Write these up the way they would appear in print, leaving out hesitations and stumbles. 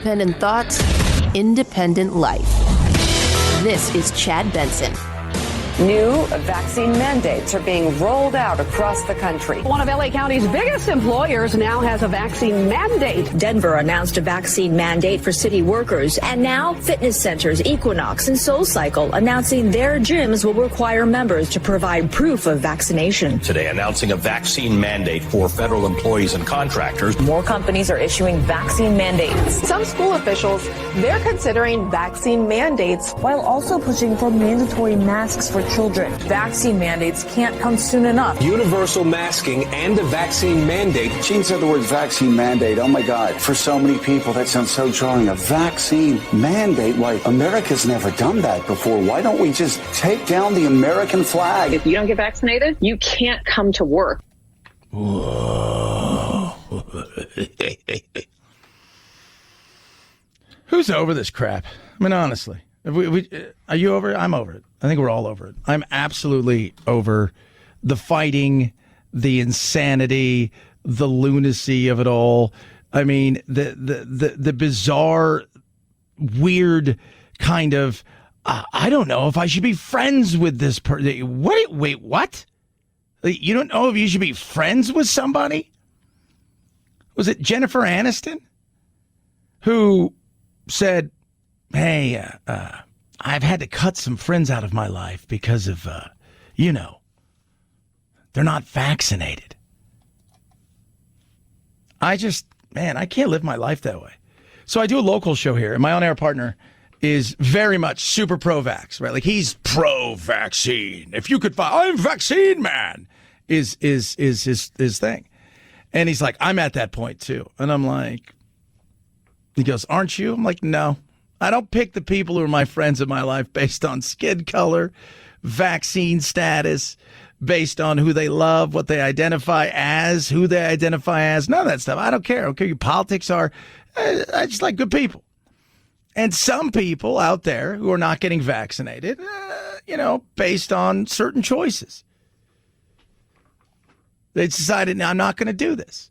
independent thoughts, independent life. This is Chad Benson. New vaccine mandates are being rolled out across the country. One of LA County's biggest employers now has a vaccine mandate. Denver announced a vaccine mandate for city workers. And now fitness centers Equinox and SoulCycle announcing their gyms will require members to provide proof of vaccination. Today announcing a vaccine mandate for federal employees and contractors. More companies are issuing vaccine mandates. Some school officials, they're considering vaccine mandates while also pushing for mandatory masks for children. Vaccine mandates can't come soon enough. Universal masking and a vaccine mandate. Gene said the word vaccine mandate. Oh my God. For so many people, that sounds so jarring. A vaccine mandate? Why, America's never done that before. Why don't we just take down the American flag? If you don't get vaccinated, you can't come to work. Whoa. Who's over this crap? I mean, honestly. Are you over it? I'm over it. I think we're all over it. I'm absolutely over the fighting, the insanity, the lunacy of it all. I mean, the bizarre, weird kind of, I don't know if I should be friends with this person. Wait, what? You don't know if you should be friends with somebody? Was it Jennifer Aniston who said, hey, I've had to cut some friends out of my life because of, they're not vaccinated. I can't live my life that way. So I do a local show here, and my on-air partner is very much super pro-vax, right? Like, he's pro-vaccine. If you could find, I'm vaccine man, is his thing. And he's like, I'm at that point too. And I'm like, he goes, aren't you? I'm like, no. I don't pick the people who are my friends in my life based on skin color, vaccine status, based on who they love, what they identify as, who they identify as. None of that stuff. I don't care. I don't care what your politics are. I just like good people. And some people out there who are not getting vaccinated, based on certain choices. They decided, no, I'm not going to do this.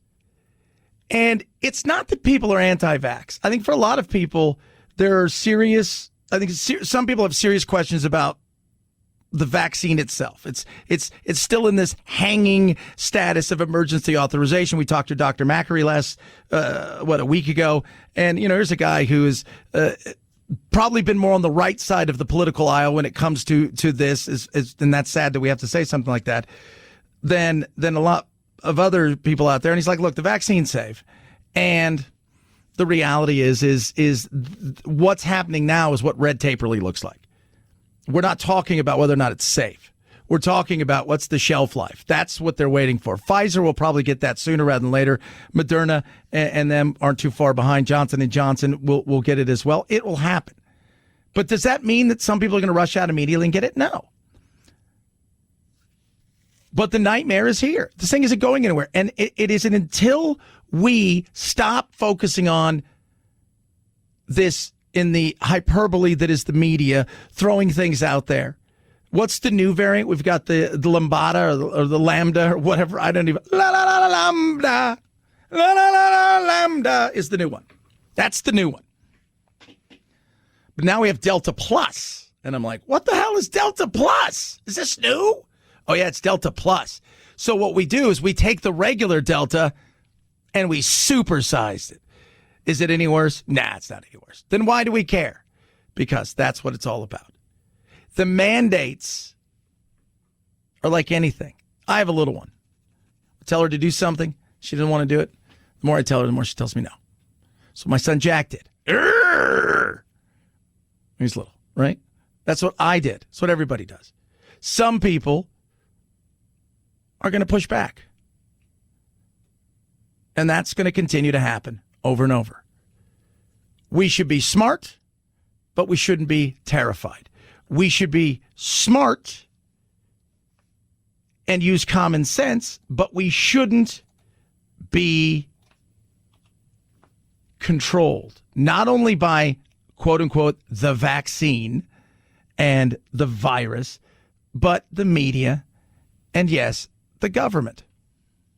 And it's not that people are anti-vax. I think for a lot of people, there are some people have serious questions about the vaccine itself. It's still in this hanging status of emergency authorization. We talked to Dr. Macri a week ago. And, here's a guy who has probably been more on the right side of the political aisle when it comes to this, and that's sad that we have to say something like that, than a lot of other people out there. And he's like, look, the vaccine's safe. And the reality is what's happening now is what red tape really looks like. We're not talking about whether or not it's safe. We're talking about what's the shelf life. That's what they're waiting for. Pfizer will probably get that sooner rather than later. Moderna and them aren't too far behind. Johnson & Johnson will get it as well. It will happen. But does that mean that some people are going to rush out immediately and get it? No. But the nightmare is here. This thing isn't going anywhere. And it isn't until we stop focusing on this in the hyperbole that is the media, throwing things out there. What's the new variant? We've got the Lambda or the Lambda or whatever. I don't even. Lambda. Lambda is the new one. That's the new one. But now we have Delta Plus. And I'm like, what the hell is Delta Plus? Is this new? Oh, yeah, it's Delta Plus. So what we do is we take the regular Delta and we supersized it. Is it any worse? Nah, it's not any worse. Then why do we care? Because that's what it's all about. The mandates are like anything. I have a little one. I tell her to do something. She doesn't want to do it. The more I tell her, the more she tells me no. So my son Jack did. He's little, right? That's what I did. That's what everybody does. Some people are going to push back. And that's going to continue to happen over and over. We should be smart, but we shouldn't be terrified. We should be smart and use common sense, but we shouldn't be controlled, not only by, quote unquote, the vaccine and the virus, but the media and, yes, the government.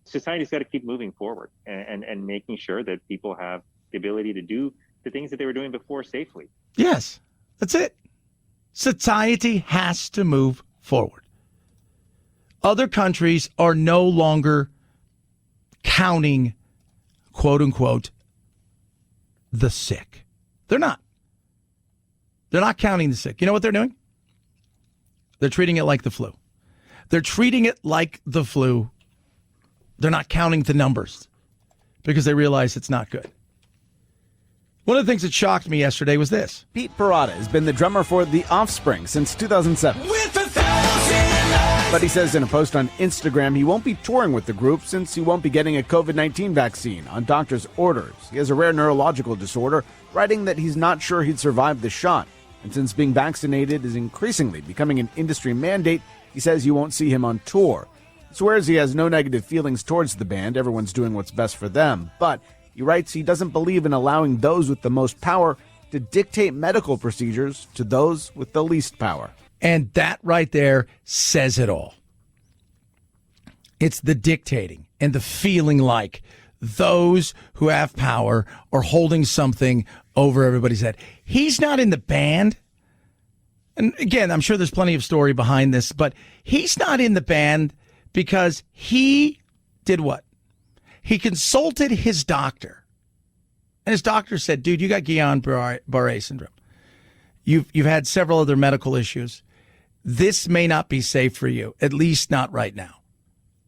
Society's got to keep moving forward and making sure that people have the ability to do the things that they were doing before safely. Yes, that's it. Society has to move forward. Other countries are no longer counting, quote unquote, the sick. They're not. They're not counting the sick. You know what they're doing? They're treating it like the flu. They're treating it like the flu. They're not counting the numbers because they realize it's not good. One of the things that shocked me yesterday was this. Pete Parada has been the drummer for The Offspring since 2007. But he says in a post on Instagram he won't be touring with the group since he won't be getting a COVID-19 vaccine on doctor's orders. He has a rare neurological disorder, writing that he's not sure he'd survive the shot. And since being vaccinated is increasingly becoming an industry mandate, he says you won't see him on tour. He swears he has no negative feelings towards the band. Everyone's doing what's best for them. But he writes he doesn't believe in allowing those with the most power to dictate medical procedures to those with the least power. And that right there says it all. It's the dictating and the feeling like those who have power are holding something over everybody's head. He's not in the band. And again, I'm sure there's plenty of story behind this, but he's not in the band because he did what? He consulted his doctor. And his doctor said, dude, you got Guillain-Barré syndrome. You've had several other medical issues. This may not be safe for you, at least not right now.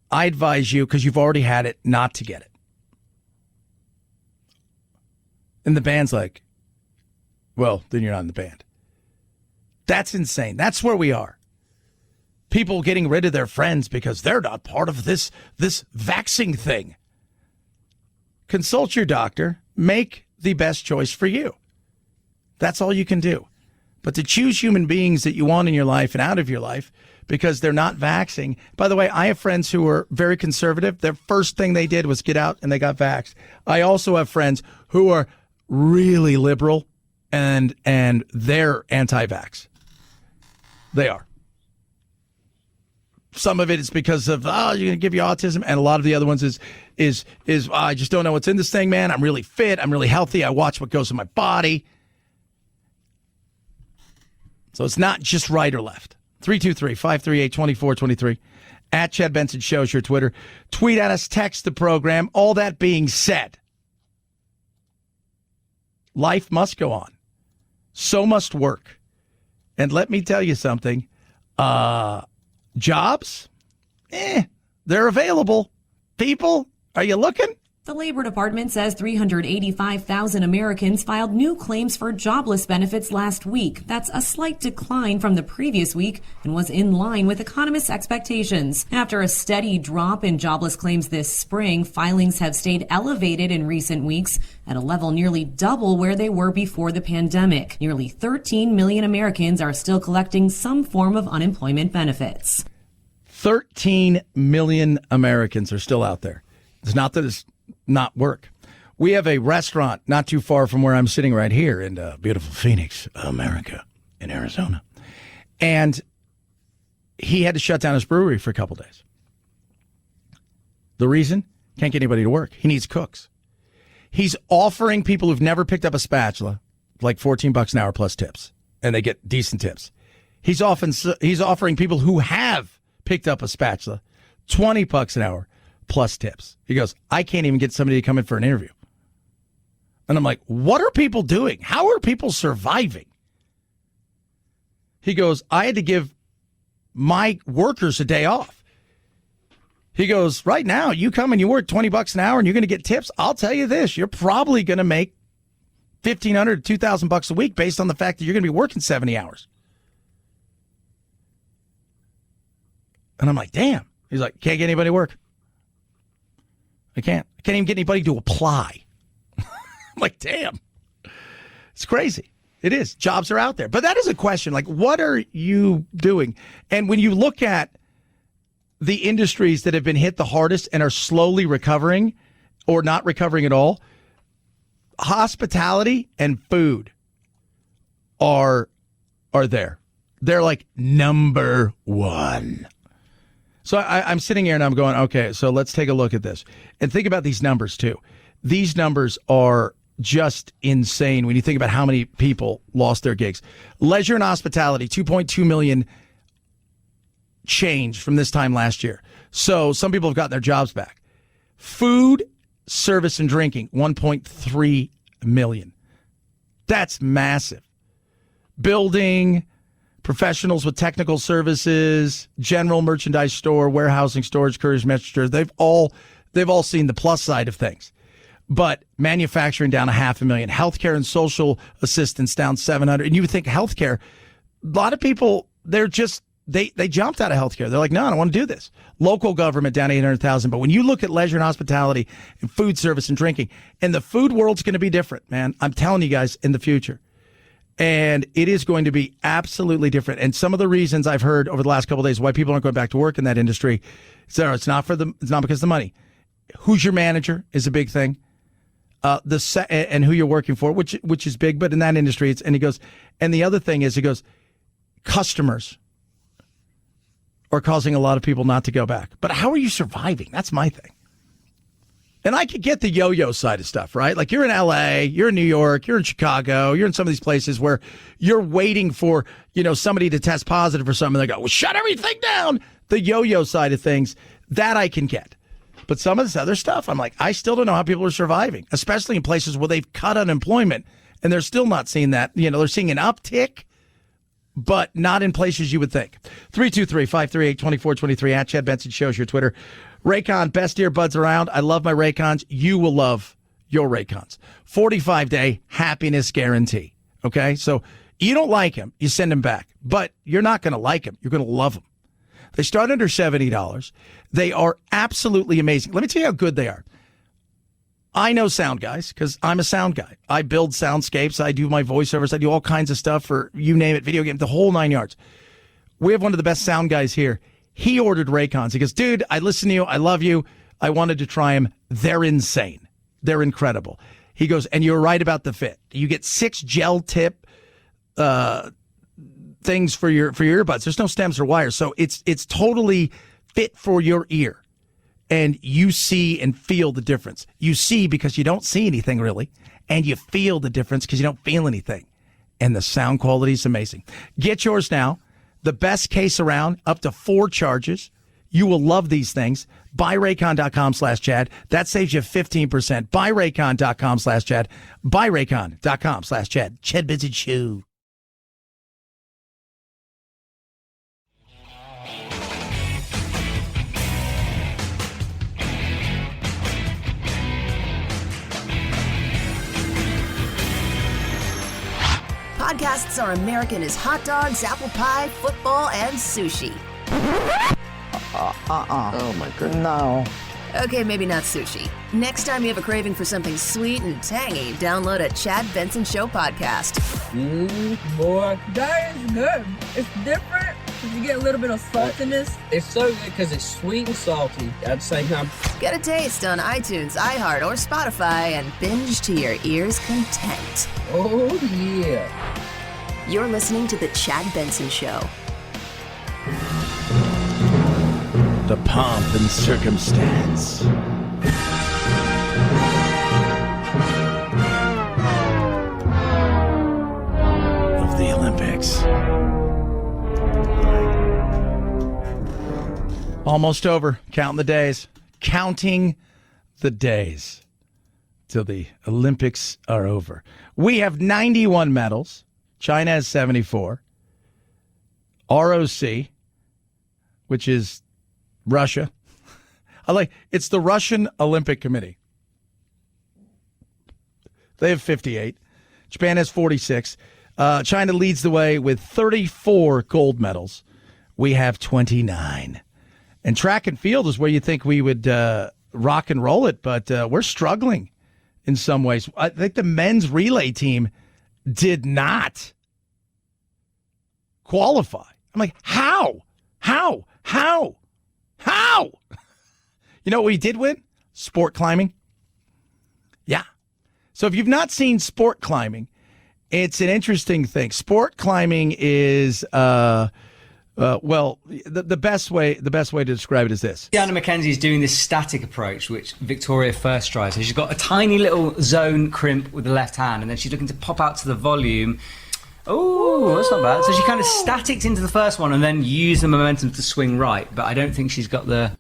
I advise you, because you've already had it, not to get it. And the band's like, well, then you're not in the band. That's insane. That's where we are. People getting rid of their friends because they're not part of this vaccine thing. Consult your doctor. Make the best choice for you. That's all you can do. But to choose human beings that you want in your life and out of your life because they're not vaxxing. By the way, I have friends who are very conservative. Their first thing they did was get out and they got vaxxed. I also have friends who are really liberal and they're anti-vax. They are. Some of it is because of, you're going to give you autism. And a lot of the other ones is I just don't know what's in this thing, man. I'm really fit. I'm really healthy. I watch what goes in my body. So it's not just right or left. 323-538-2423. At Chad Benson Show is your Twitter. Tweet at us, text the program. All that being said, life must go on. So must work. And let me tell you something. Jobs? They're available. People, are you looking? The Labor Department says 385,000 Americans filed new claims for jobless benefits last week. That's a slight decline from the previous week and was in line with economists' expectations. After a steady drop in jobless claims this spring, filings have stayed elevated in recent weeks at a level nearly double where they were before the pandemic. Nearly 13 million Americans are still collecting some form of unemployment benefits. 13 million Americans are still out there. It's not that it's not work. We have a restaurant not too far from where I'm sitting right here in beautiful Phoenix, America, in Arizona. And he had to shut down his brewery for a couple days. The reason? Can't get anybody to work. He needs cooks. He's offering people who've never picked up a spatula like $14 an hour plus tips, and they get decent tips. He's offering people who have picked up a spatula $20 an hour plus tips. He goes, I can't even get somebody to come in for an interview. And I'm like, what are people doing? How are people surviving? He goes, I had to give my workers a day off. He goes, right now, you come and you work $20 an hour and you're going to get tips. I'll tell you this, you're probably going to make $1,500 to $2,000 a week based on the fact that you're going to be working 70 hours. And I'm like, damn. He's like, can't get anybody to work. I can't even get anybody to apply. I'm like, damn. It's crazy. It is. Jobs are out there. But that is a question. Like, what are you doing? And when you look at the industries that have been hit the hardest and are slowly recovering or not recovering at all, hospitality and food are there. They're like number one. So I'm sitting here and I'm going, okay, so let's take a look at this. And think about these numbers, too. These numbers are just insane when you think about how many people lost their gigs. Leisure and hospitality, 2.2 million changed from this time last year. So some people have gotten their jobs back. Food, service, and drinking, 1.3 million. That's massive. Building, professionals with technical services, general merchandise store, warehousing, storage, couriers, messengers, they've all seen the plus side of things. But manufacturing down 500,000, healthcare and social assistance down 700. And you would think healthcare, a lot of people, they jumped out of healthcare. They're like, no, I don't want to do this. Local government down 800,000. But when you look at leisure and hospitality and food service and drinking, and the food world's going to be different, man. I'm telling you guys, in the future. And it is going to be absolutely different. And some of the reasons I've heard over the last couple of days why people aren't going back to work in that industry, it's not because of the money. Who's your manager is a big thing. And who you're working for, which is big, but in that industry, and the other thing is, customers are causing a lot of people not to go back. But how are you surviving? That's my thing. And I could get the yo-yo side of stuff, right? Like you're in LA, you're in New York, you're in Chicago, you're in some of these places where you're waiting for, somebody to test positive for something. They go, well, shut everything down. The yo-yo side of things, that I can get. But some of this other stuff, I'm like, I still don't know how people are surviving, especially in places where they've cut unemployment and they're still not seeing that. They're seeing an uptick, but not in places you would think. 323-538-2423 at Chad Benson Show's your Twitter. Raycon, best earbuds around. I love my Raycons. You will love your Raycons. 45-day happiness guarantee. Okay? So you don't like them, you send them back. But you're not going to like them. You're going to love them. They start under $70. They are absolutely amazing. Let me tell you how good they are. I know sound guys because I'm a sound guy. I build soundscapes. I do my voiceovers. I do all kinds of stuff for, you name it, video game, the whole 9 yards. We have one of the best sound guys here. He ordered Raycons. He goes, dude, I listen to you. I love you. I wanted to try them. They're insane. They're incredible. He goes, and you're right about the fit. You get 6 gel tip things for your earbuds. There's no stems or wires. So it's totally fit for your ear. And you see and feel the difference. You see because you don't see anything really. And you feel the difference because you don't feel anything. And the sound quality is amazing. Get yours now. The best case around, up to 4 charges. You will love these things. BuyRaycon.com/Chad. That saves you 15%. BuyRaycon.com/Chad. BuyRaycon.com/Chad. Chad Benson Show. Podcasts are American as hot dogs, apple pie, football, and sushi. Oh my goodness. No. Okay, maybe not sushi. Next time you have a craving for something sweet and tangy, download a Chad Benson Show podcast. Boy, that is good. It's different because you get a little bit of saltiness. It's so good because it's sweet and salty at the same time. Get a taste on iTunes, iHeart, or Spotify and binge to your ears' content. Oh, yeah. You're listening to The Chad Benson Show. The pomp and circumstance. Of the Olympics. Almost over. Counting the days. Counting the days till the Olympics are over. We have 91 medals. China has 74. ROC, which is Russia. It's the Russian Olympic Committee. They have 58. Japan has 46. China leads the way with 34 gold medals. We have 29. And track and field is where you think we would rock and roll it, but we're struggling in some ways. I think the men's relay team did not qualify. I'm like, how? You know what we did win? Sport climbing. Yeah. So if you've not seen sport climbing, it's an interesting thing. Sport climbing is Well, the best way to describe it is this. Anna Mackenzie's doing this static approach, which Victoria first tries. So she's got a tiny little zone crimp with the left hand, and then she's looking to pop out to the volume. Oh, that's not bad. So she kind of statics into the first one and then used the momentum to swing right. But I don't think she's got the...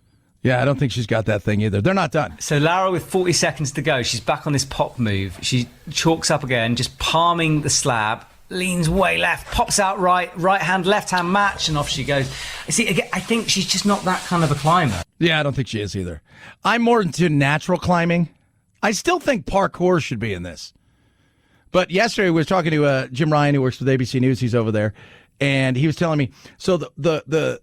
Yeah, I don't think she's got that thing either. They're not done. So Lara, with 40 seconds to go, she's back on this pop move. She chalks up again, just palming the slab, leans way left, pops out right hand, left hand match, and off she goes. See, again, I think she's just not that kind of a climber. Yeah, I don't think she is either. I'm more into natural climbing. I still think parkour should be in this. But yesterday we were talking to Jim Ryan, who works with ABC News. He's over there, and he was telling me, so the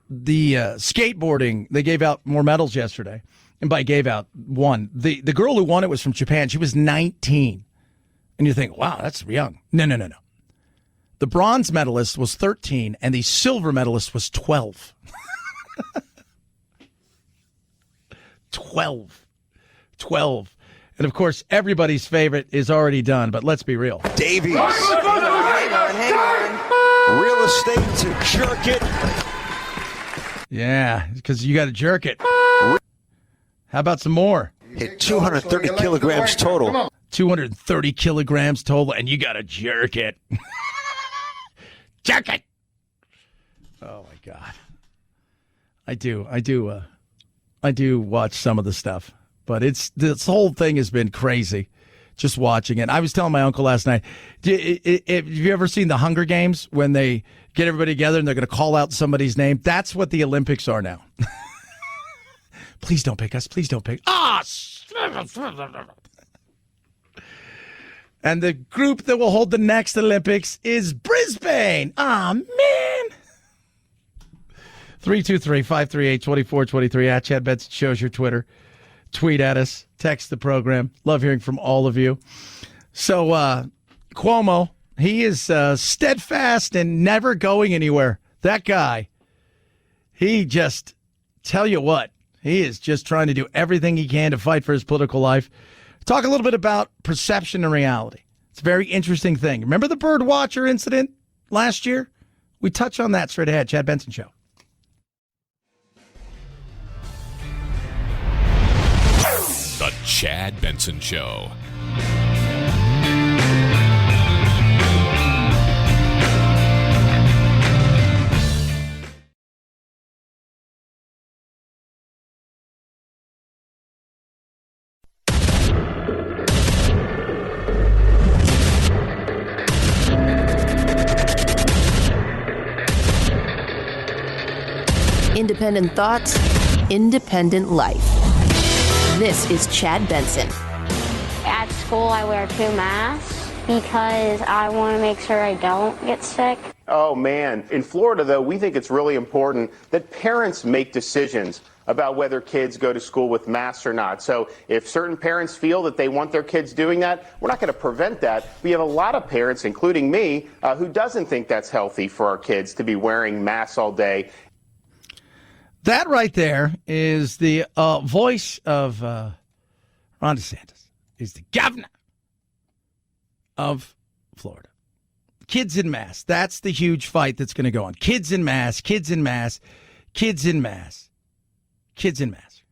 skateboarding, they gave out more medals yesterday. And by gave out, won. The girl who won it was from Japan. She was 19. And you think, wow, that's young. No. The bronze medalist was 13, and the silver medalist was 12. 12. And, of course, everybody's favorite is already done, but let's be real. Davies. Hang on. Real estate to jerk it. Yeah, because you got to jerk it. How about some more? Hit 230 kilograms total. 230 kilograms total, and you got to jerk it. Jerk it. Oh, my God. I do watch some of the stuff, but this whole thing has been crazy just watching it. I was telling my uncle last night, have you ever seen the Hunger Games when they get everybody together and they're going to call out somebody's name? That's what the Olympics are now. Please don't pick us. Please don't pick. And the group that will hold the next Olympics is Brisbane. Man. 323-538-2423 at Chad Benson Show's your Twitter. Tweet at us. Text the program. Love hearing from all of you. So Cuomo, he is steadfast and never going anywhere. That guy, he just, tell you what, he is just trying to do everything he can to fight for his political life. Talk a little bit about perception and reality. It's a very interesting thing. Remember the bird watcher incident last year? We touch on that straight ahead. Chad Benson Show. The Chad Benson Show. Independent thoughts, independent life. This is Chad Benson. At school, I wear 2 masks because I want to make sure I don't get sick. Oh, man. In Florida, though, we think it's really important that parents make decisions about whether kids go to school with masks or not. So if certain parents feel that they want their kids doing that, we're not going to prevent that. We have a lot of parents, including me, who doesn't think that's healthy for our kids to be wearing masks all day. That right there is the voice of Ron DeSantis. He's the governor of Florida. Kids in mass. That's the huge fight that's going to go on. Kids in mass, kids in mass, kids in mass, kids in mass.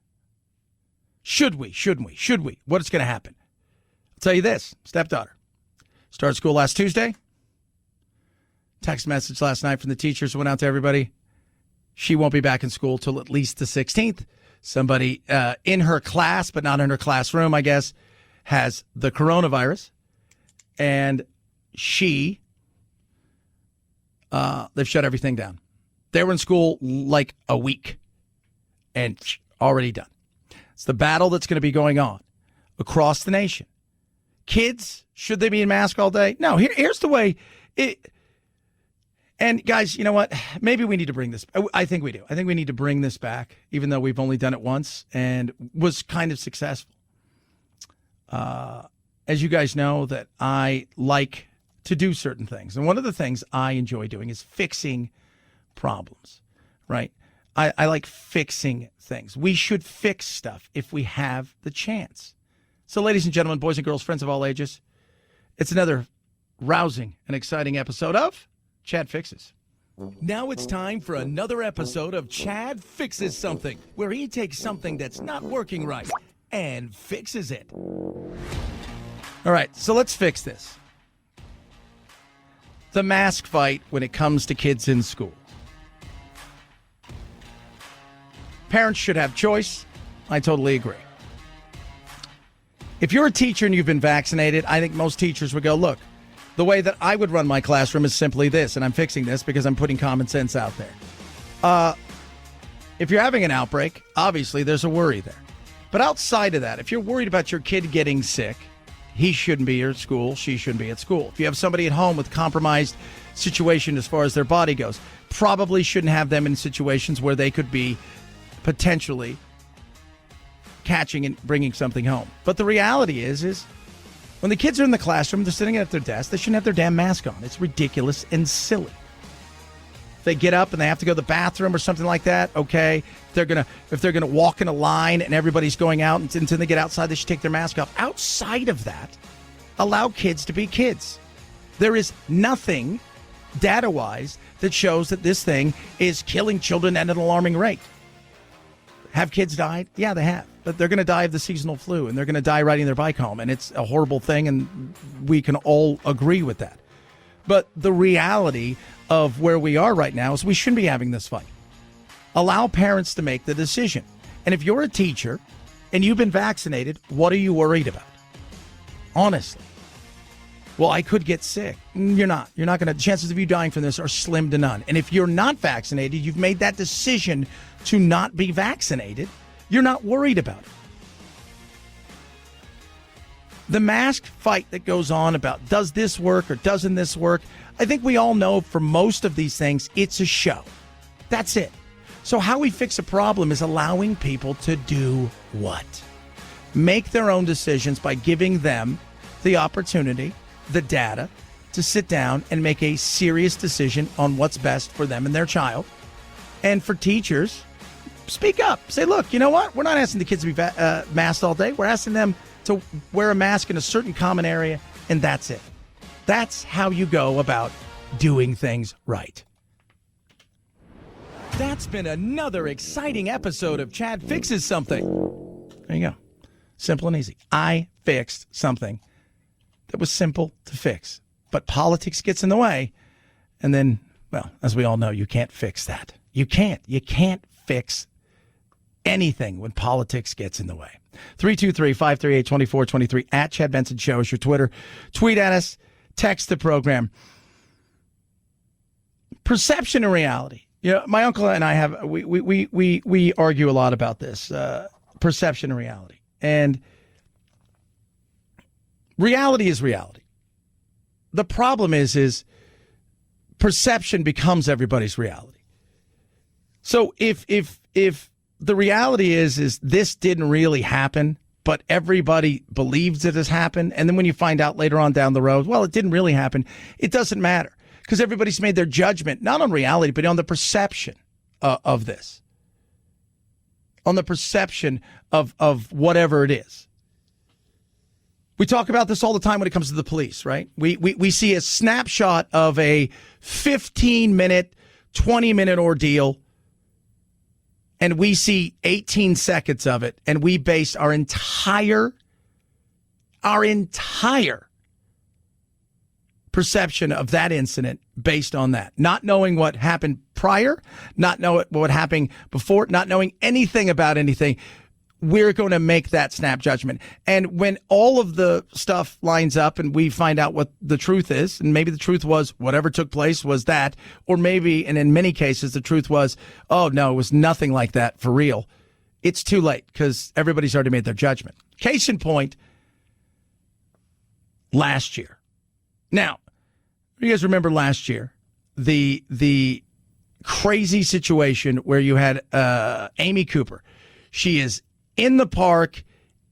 Should we? What's going to happen? I'll tell you this. Stepdaughter started school last Tuesday. Text message last night from the teachers went out to everybody. She won't be back in school till at least the 16th. Somebody in her class, but not in her classroom, I guess, has the coronavirus. And they've shut everything down. They were in school like a week and already done. It's the battle that's going to be going on across the nation. Kids, should they be in mask all day? No, here's the way it... And guys, you know what? Maybe we need to bring this. I think we do. I think we need to bring this back, even though we've only done it once and was kind of successful. As you guys know, that I like to do certain things. And one of the things I enjoy doing is fixing problems, right? I like fixing things. We should fix stuff if we have the chance. So, ladies and gentlemen, boys and girls, friends of all ages, it's another rousing and exciting episode of Chad Fixes. Now it's time for another episode of Chad Fixes Something, where he takes something that's not working right and fixes it. All right, so let's fix this. The mask fight when it comes to kids in school. Parents should have choice. I totally agree. If you're a teacher and you've been vaccinated, I think most teachers would go, look, the way that I would run my classroom is simply this, and I'm fixing this because I'm putting common sense out there. If you're having an outbreak, obviously there's a worry there. But outside of that, if you're worried about your kid getting sick, he shouldn't be at school, she shouldn't be at school. If you have somebody at home with compromised situation as far as their body goes, probably shouldn't have them in situations where they could be potentially catching and bringing something home. But the reality is when the kids are in the classroom, they're sitting at their desk, they shouldn't have their damn mask on. It's ridiculous and silly. If they get up and they have to go to the bathroom or something like that, okay. If they're gonna walk in a line and everybody's going out until they get outside, they should take their mask off. Outside of that, allow kids to be kids. There is nothing data-wise that shows that this thing is killing children at an alarming rate. Have kids died? Yeah, they have. But they're going to die of the seasonal flu, and they're going to die riding their bike home, and it's a horrible thing, and we can all agree with that. But the reality of where we are right now is we shouldn't be having this fight. Allow parents to make the decision. And if you're a teacher and you've been vaccinated, what are you worried about? Honestly. Well, I could get sick. You're not. You're not going to. Chances of you dying from this are slim to none. And if you're not vaccinated, you've made that decision to not be vaccinated, you're not worried about it. The mask fight that goes on about does this work or doesn't this work, I think we all know for most of these things, it's a show. That's it. So how we fix a problem is allowing people to do what? Make their own decisions by giving them the opportunity, the data, to sit down and make a serious decision on what's best for them and their child. And for teachers, speak up. Say, look, you know what? We're not asking the kids to be masked all day. We're asking them to wear a mask in a certain common area, and that's it. That's how you go about doing things right. That's been another exciting episode of Chad Fixes Something. There you go. Simple and easy. I fixed something that was simple to fix. But politics gets in the way, and then, well, as we all know, you can't fix that. You can't. You can't fix anything when politics gets in the way. 323-538-2423 at Chad Benson Show is your Twitter. Tweet at us. Text the program. Perception and reality. You know, my uncle and I have we argue a lot about this. Perception and reality. And reality is reality. The problem is perception becomes everybody's reality. So if the reality is this didn't really happen, but everybody believes it has happened, and then when you find out later on down the road, well, it didn't really happen, it doesn't matter because everybody's made their judgment, not on reality, but on the perception of this, on the perception of whatever it is. We talk about this all the time when it comes to the police, right? We see a snapshot of a 15-minute, 20-minute ordeal, and we see 18 seconds of it, and we base our entire perception of that incident based on that. Not knowing what happened prior, not knowing what happened before, not knowing anything about anything. We're going to make that snap judgment. And when all of the stuff lines up and we find out what the truth is, and maybe the truth was whatever took place was that, or maybe, and in many cases, the truth was, oh, no, it was nothing like that for real. It's too late because everybody's already made their judgment. Case in point, last year. Now, you guys remember last year, the crazy situation where you had Amy Cooper. She is in the park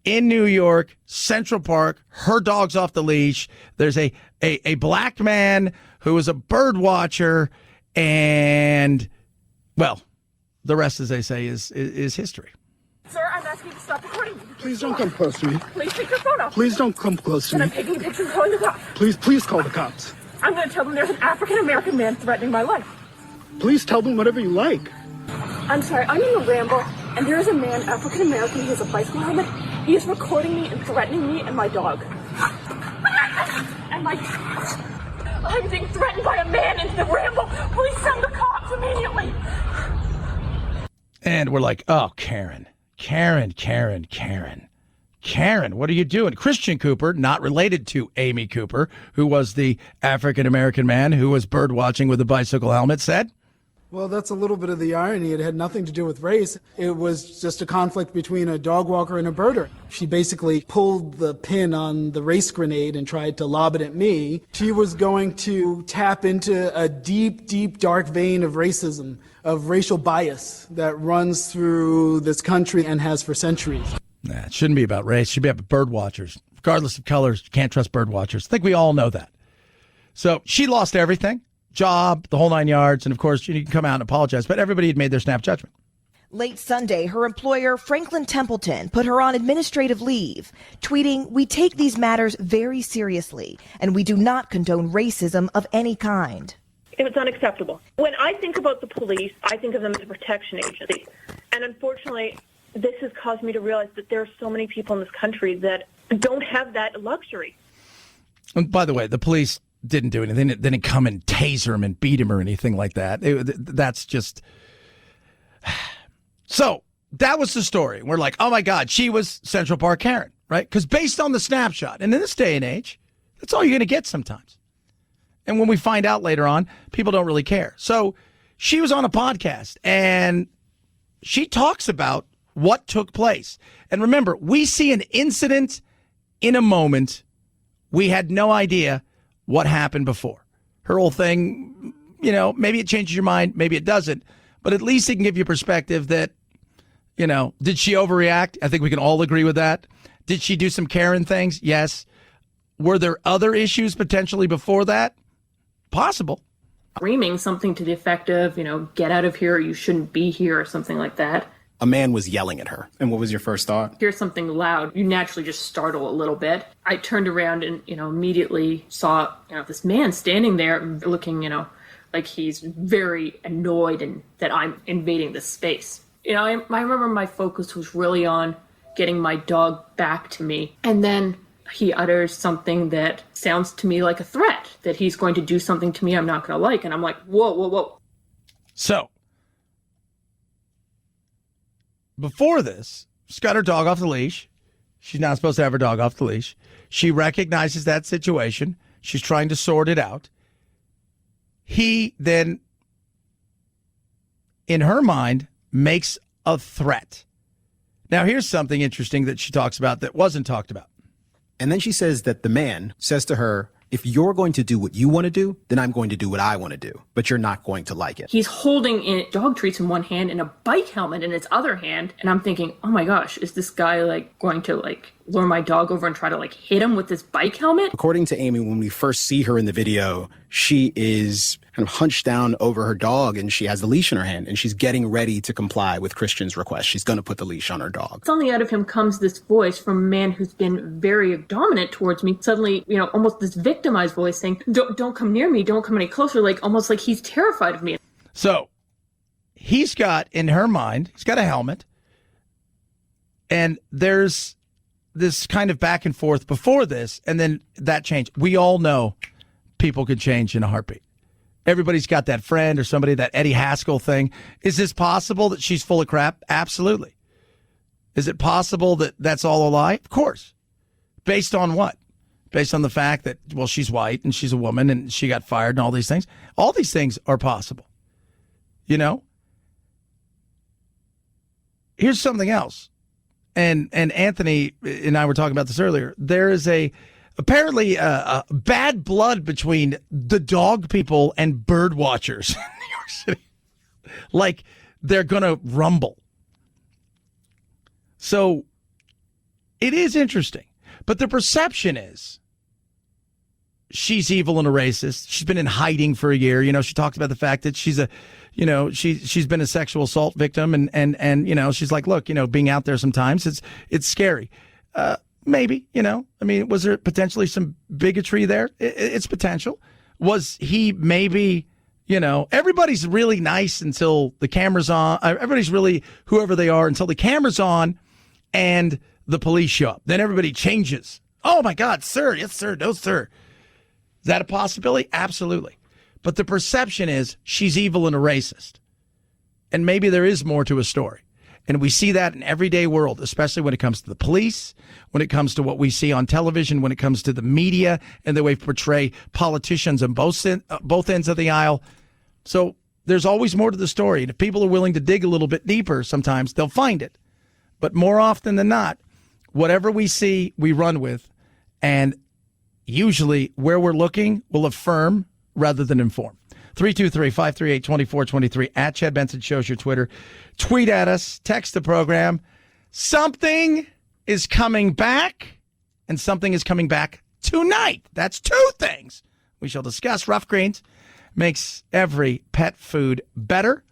in New York, Central Park. Her dog's off the leash. There's a black man who is a bird watcher, and, well, the rest, as they say, is history. Sir, I'm asking you to stop recording. Please don't come close to me. Please take your phone off. Please don't come close to me. I'm taking a picture and calling the cops. Please call the cops. I'm going to tell them there's an African-American man threatening my life. Please tell them whatever you like. I'm sorry, I'm in a ramble, and there is a man, African American, who has a bicycle helmet. He is recording me and threatening me and my dog. And I'm being threatened by a man in the ramble. Please send the cops immediately. And we're like, oh, Karen, what are you doing? Christian Cooper, not related to Amy Cooper, who was the African-American man who was bird watching with a bicycle helmet, said, well, that's a little bit of the irony. It had nothing to do with race. It was just a conflict between a dog walker and a birder. She basically pulled the pin on the race grenade and tried to lob it at me. She was going to tap into a deep, deep, dark vein of racism, of racial bias that runs through this country and has for centuries. Nah, it shouldn't be about race. It should be about bird watchers. Regardless of colors, you can't trust bird watchers. I think we all know that. So she lost everything. Job, the whole 9 yards, and of course, you can come out and apologize, but everybody had made their snap judgment. Late Sunday, her employer, Franklin Templeton, put her on administrative leave, tweeting, "We take these matters very seriously, and we do not condone racism of any kind." It was unacceptable. When I think about the police, I think of them as a protection agency. And unfortunately, this has caused me to realize that there are so many people in this country that don't have that luxury. And by the way, the police didn't do anything. They didn't come and taser him and beat him or anything like that. That's just... So that was the story. We're like, oh my God, she was Central Park Karen, right? Because based on the snapshot, and in this day and age, that's all you're going to get sometimes. And when we find out later on, people don't really care. So she was on a podcast and she talks about what took place. And remember, we see an incident in a moment. We had no idea what happened before. Her whole thing, maybe it changes your mind, maybe it doesn't, but at least it can give you perspective that, did she overreact? I think we can all agree with that. Did she do some Karen things? Yes. Were there other issues potentially before that? Possible. Screaming something to the effect of, get out of here, you shouldn't be here, or something like that. A man was yelling at her. And what was your first thought? Hear something loud, you naturally just startle a little bit. I turned around and, immediately saw, this man standing there looking, like he's very annoyed and that I'm invading this space. I remember my focus was really on getting my dog back to me. And then he utters something that sounds to me like a threat, that he's going to do something to me I'm not going to like. And I'm like, whoa. So, before this, she's got her dog off the leash. She's not supposed to have her dog off the leash. She recognizes that situation. She's trying to sort it out. He then, in her mind, makes a threat. Now, here's something interesting that she talks about that wasn't talked about. And then she says that the man says to her, if you're going to do what you want to do, then I'm going to do what I want to do, but you're not going to like it. He's holding dog treats in one hand and a bike helmet in his other hand. And I'm thinking, oh my gosh, is this guy going to lure my dog over and try to hit him with this bike helmet? According to Amy, when we first see her in the video, she is kind of hunched down over her dog and she has the leash in her hand and she's getting ready to comply with Christian's request. She's going to put the leash on her dog. Suddenly out of him comes this voice from a man who's been very dominant towards me. Suddenly, almost this victimized voice saying, don't come near me, don't come any closer, almost like he's terrified of me. So he's got, in her mind, he's got a helmet and there's this kind of back and forth before this, and then that changed. We all know people could change in a heartbeat. Everybody's got that friend or somebody, that Eddie Haskell thing. Is this possible that she's full of crap? Absolutely. Is it possible that that's all a lie? Of course. Based on what? Based on the fact that, well, she's white and she's a woman and she got fired and all these things. All these things are possible. Here's something else. And Anthony and I were talking about this earlier. There is apparently a bad blood between the dog people and bird watchers in New York City. They're going to rumble. So it is interesting. But the perception is she's evil and a racist. She's been in hiding for a year. She talks about the fact that she's she's been a sexual assault victim and she's like, look, being out there sometimes it's scary. Maybe, was there potentially some bigotry there? It's potential. Was he maybe You know, everybody's really nice until the camera's on. Everybody's really whoever they are until the camera's on and the police show up. Then everybody changes. Oh, my God, sir. Yes, sir. No, sir. Is that a possibility? Absolutely. But the perception is she's evil and a racist. And maybe there is more to a story. And we see that in everyday world, especially when it comes to the police, when it comes to what we see on television, when it comes to the media and the way we portray politicians on both ends of the aisle. So there's always more to the story. And if people are willing to dig a little bit deeper, sometimes they'll find it. But more often than not, whatever we see, we run with. And usually where we're looking will affirm rather than inform. 323-538-2423 at Chad Benson Show's your Twitter. Tweet at us, text the program. Something is coming back, and something is coming back tonight. That's two things we shall discuss. Rough Greens makes every pet food better.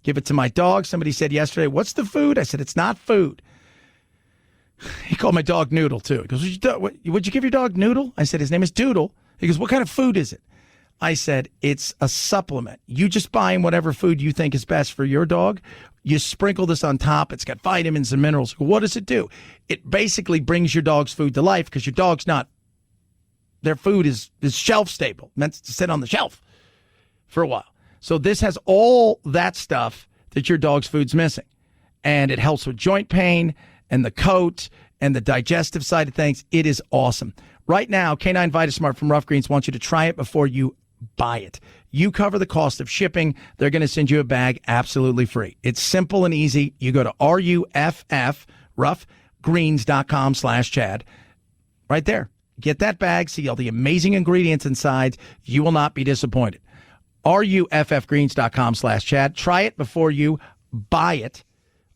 Give it to my dog. Somebody said yesterday, what's the food? I said, it's not food. He called my dog Noodle, too. He goes, would you give your dog Noodle? I said, his name is Doodle. He goes, what kind of food is it? I said, it's a supplement. You just buy him whatever food you think is best for your dog. You sprinkle this on top. It's got vitamins and minerals. What does it do? It basically brings your dog's food to life because your dog's not, their food is shelf stable, meant to sit on the shelf for a while. So this has all that stuff that your dog's food's missing. And it helps with joint pain and the coat and the digestive side of things. It is awesome. Right now, Canine VitaSmart from Rough Greens wants you to try it before you buy it. You cover the cost of shipping. They're going to send you a bag absolutely free. It's simple and easy. You go to roughgreens.com/Chad. Right there. Get that bag. See all the amazing ingredients inside. You will not be disappointed. roughgreens.com/Chad. Try it before you buy it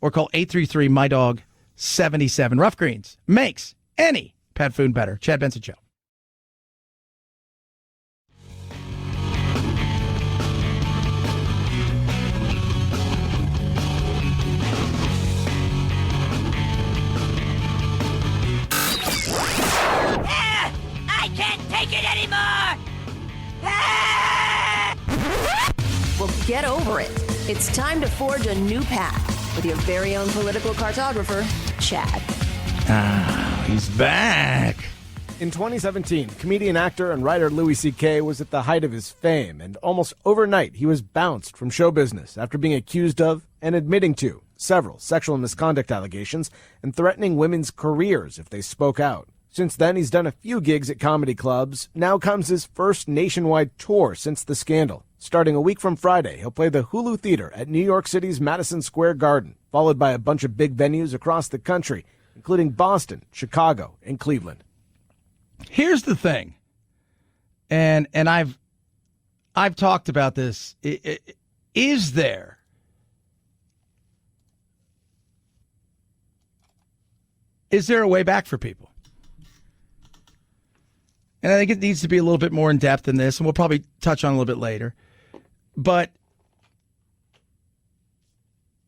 or call 833-MY-DOG-77. Rough Greens makes any pet food better. Chad Benson Show. I can't take it anymore! Well, get over it. It's time to forge a new path with your very own political cartographer, Chad. He's back. In 2017, comedian, actor, and writer Louis C.K. was at the height of his fame, and almost overnight he was bounced from show business after being accused of and admitting to several sexual misconduct allegations and threatening women's careers if they spoke out. Since then, he's done a few gigs at comedy clubs. Now comes his first nationwide tour since the scandal. Starting a week from Friday, he'll play the Hulu Theater at New York City's Madison Square Garden, followed by a bunch of big venues across the country, including Boston, Chicago, and Cleveland. Here's the thing, and I've talked about this. Is there a way back for people? And I think it needs to be a little bit more in depth than this, and we'll probably touch on it a little bit later. But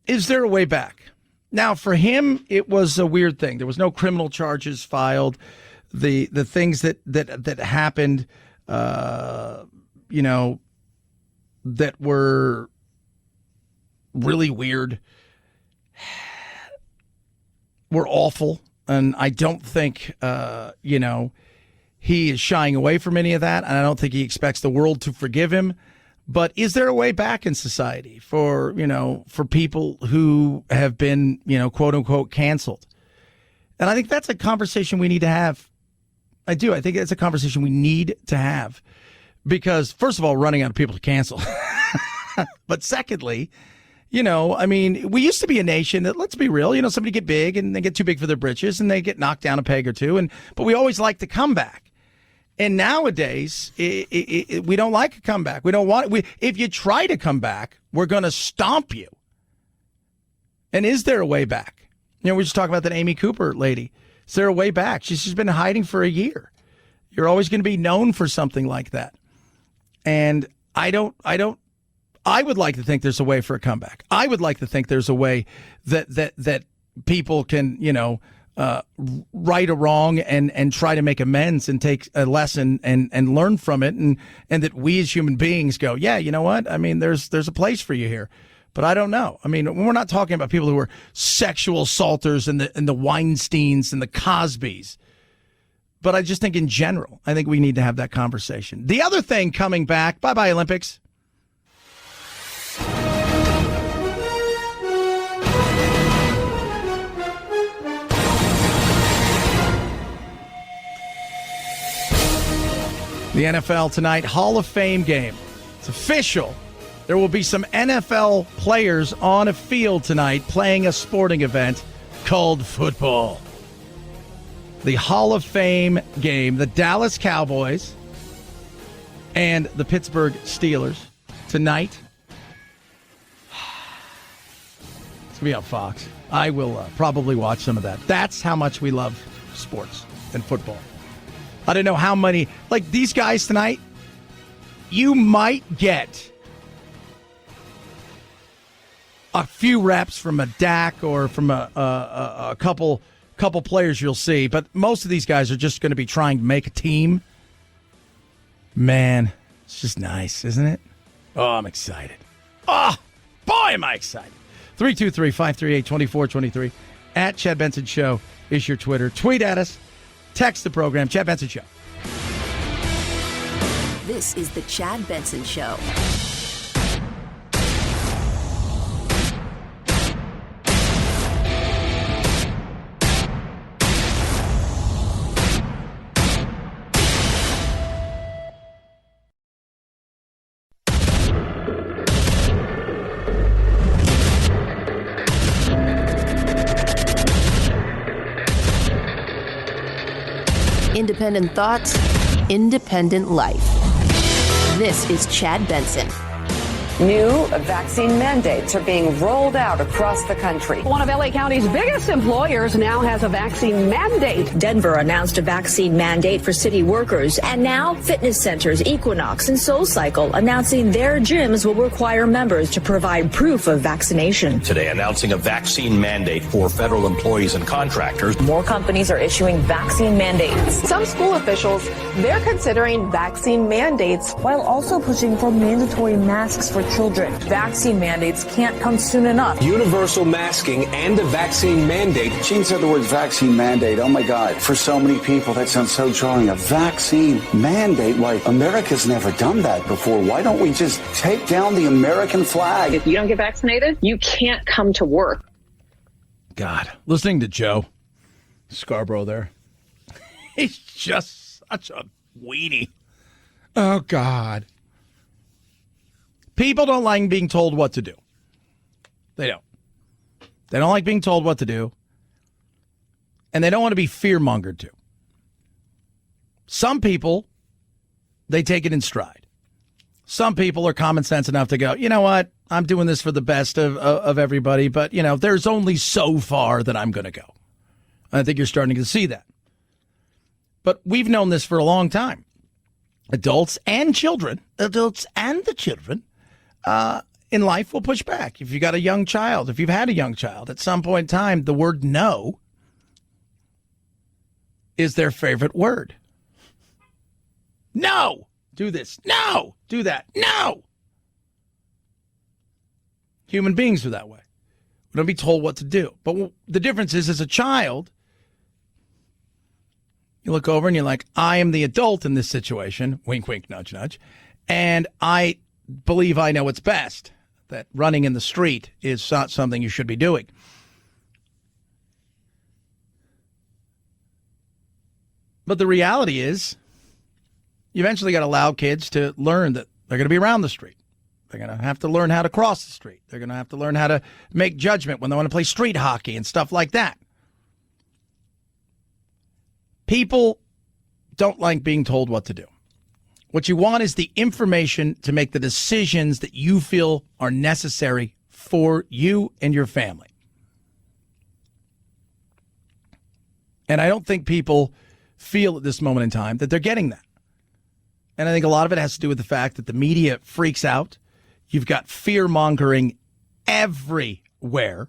is there a way back? Now, for him, it was a weird thing. There was no criminal charges filed. The things that happened, that were really weird, were awful. And I don't think, he is shying away from any of that, and I don't think he expects the world to forgive him. But is there a way back in society for people who have been, quote unquote, canceled? And I think that's a conversation we need to have. I do. I think it's a conversation we need to have because, first of all, running out of people to cancel. But secondly, we used to be a nation that, let's be real, somebody get big and they get too big for their britches and they get knocked down a peg or two. But we always like to come back. And nowadays, we don't like a comeback. We don't want it. If you try to come back, we're going to stomp you. And is there a way back? We're just talking about that Amy Cooper lady. Is there a way back? She's just been hiding for a year. You're always going to be known for something like that. And I would like to think there's a way for a comeback. I would like to think there's a way that people can, right or wrong and try to make amends and take a lesson and learn from it, and that we as human beings go, yeah, you know what? I mean, there's a place for you here. But I don't know. I mean, we're not talking about people who are sexual assaulters and the Weinsteins and the Cosbys. But I just think in general, I think we need to have that conversation. The other thing coming back, bye-bye Olympics. The NFL tonight, Hall of Fame game. It's official. There will be some NFL players on a field tonight playing a sporting event called football. The Hall of Fame game, the Dallas Cowboys and the Pittsburgh Steelers tonight. It's going to be on Fox. I will probably watch some of that. That's how much we love sports and football. I don't know how many, like these guys tonight, you might get a few reps from a Dak or from a couple players you'll see, but most of these guys are just going to be trying to make a team. Man, it's just nice, isn't it? Oh, I'm excited. Oh, boy, am I excited. 323-538-2423. At Chad Benson Show is your Twitter. Tweet at us. Text the program, Chad Benson Show. This is the Chad Benson Show. Independent thoughts, independent life. This is Chad Benson. New vaccine mandates are being rolled out across the country. One of LA County's biggest employers now has a vaccine mandate. Denver announced a vaccine mandate for city workers. And now fitness centers Equinox and SoulCycle announcing their gyms will require members to provide proof of vaccination. Today announcing a vaccine mandate for federal employees and contractors. More companies are issuing vaccine mandates. Some school officials, they're considering vaccine mandates while also pushing for mandatory masks for children. Vaccine mandates can't come soon enough. Universal masking and a vaccine mandate. Gene said the word vaccine mandate. Oh my God. For so many people, that sounds so jarring. A vaccine mandate? Why, America's never done that before. Why don't we just take down the American flag? If you don't get vaccinated, you can't come to work. God, listening to Joe Scarborough there, he's just such a weenie. Oh, God. People don't like being told what to do. They don't. They don't like being told what to do. And they don't want to be fear-mongered to. Some people, they take it in stride. Some people are common sense enough to go, you know what? I'm doing this for the best of everybody, but, you know, there's only so far that I'm going to go. I think you're starting to see that. But we've known this for a long time. Adults and the children, in life will push back. If you got a young child, if you've had a young child, at some point in time, the word no is their favorite word. No, do this. No, do that. No. Human beings are that way. We don't be told what to do. But the difference is, as a child, you look over and you're like, I am the adult in this situation. Wink, wink, nudge, nudge. And I believe I know what's best, that running in the street is not something you should be doing. But the reality is, you eventually got to allow kids to learn that they're going to be around the street. They're going to have to learn how to cross the street. They're going to have to learn how to make judgment when they want to play street hockey and stuff like that. People don't like being told what to do. What you want is the information to make the decisions that you feel are necessary for you and your family. And I don't think people feel at this moment in time that they're getting that. And I think a lot of it has to do with the fact that the media freaks out. You've got fear-mongering everywhere,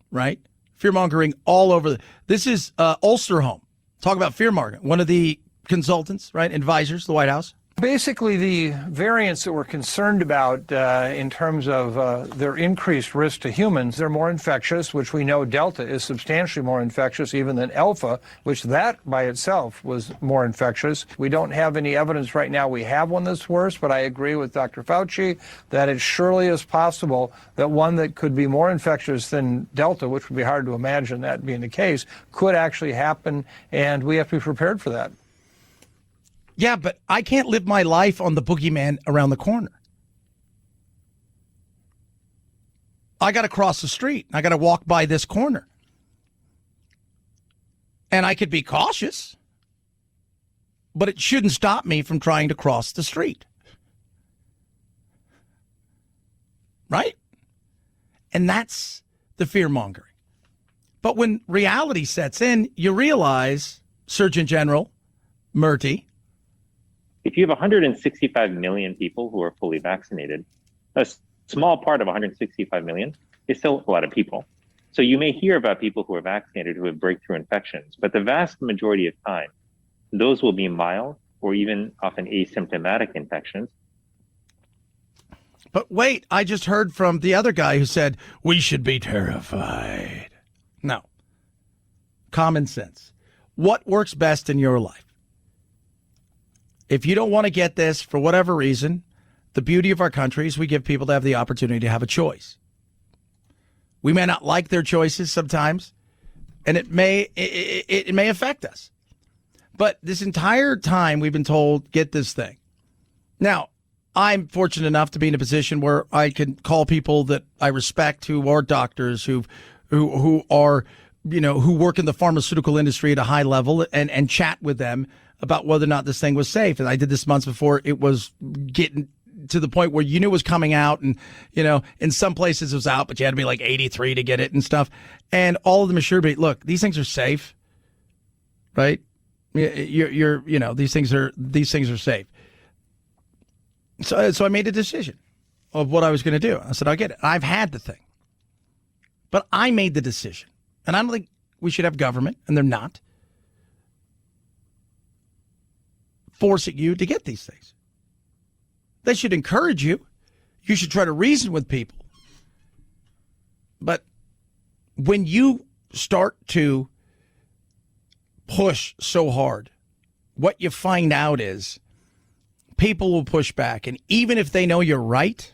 right? Fear-mongering all over. This is Ulsterholm. Talk about fear-mongering. One of the consultants, right, advisors, the White House. Basically, the variants that we're concerned about in terms of their increased risk to humans, they're more infectious, which we know Delta is substantially more infectious even than Alpha, which that by itself was more infectious. We don't have any evidence right now we have one that's worse, but I agree with Dr. Fauci that it surely is possible that one that could be more infectious than Delta, which would be hard to imagine that being the case, could actually happen, and we have to be prepared for that. Yeah, but I can't live my life on the boogeyman around the corner. I got to cross the street. I got to walk by this corner. And I could be cautious, but it shouldn't stop me from trying to cross the street. Right? And that's the fear-mongering. But when reality sets in, you realize, Surgeon General Murty, if you have 165 million people who are fully vaccinated, a small part of 165 million is still a lot of people. So you may hear about people who are vaccinated who have breakthrough infections, but the vast majority of time, those will be mild or even often asymptomatic infections. But wait, I just heard from the other guy who said, we should be terrified. No. Common sense. What works best in your life? If you don't want to get this for whatever reason, the beauty of our country is we give people to have the opportunity to have a choice. We may not like their choices sometimes, and it may affect us. But this entire time we've been told, get this thing. Now, I'm fortunate enough to be in a position where I can call people that I respect who are doctors, who are, who work in the pharmaceutical industry at a high level and chat with them about whether or not this thing was safe. And I did this months before it was getting to the point where you knew it was coming out. And, in some places it was out, but you had to be like 83 to get it and stuff. And all of them assured me, look, these things are safe, right? These things are safe. So I made a decision of what I was going to do. I said, I'll get it. I've had the thing, but I made the decision. And I don't think we should have government, and they're not, forcing you to get these things. They should encourage you. You should try to reason with people. But when you start to push so hard, what you find out is people will push back. And even if they know you're right,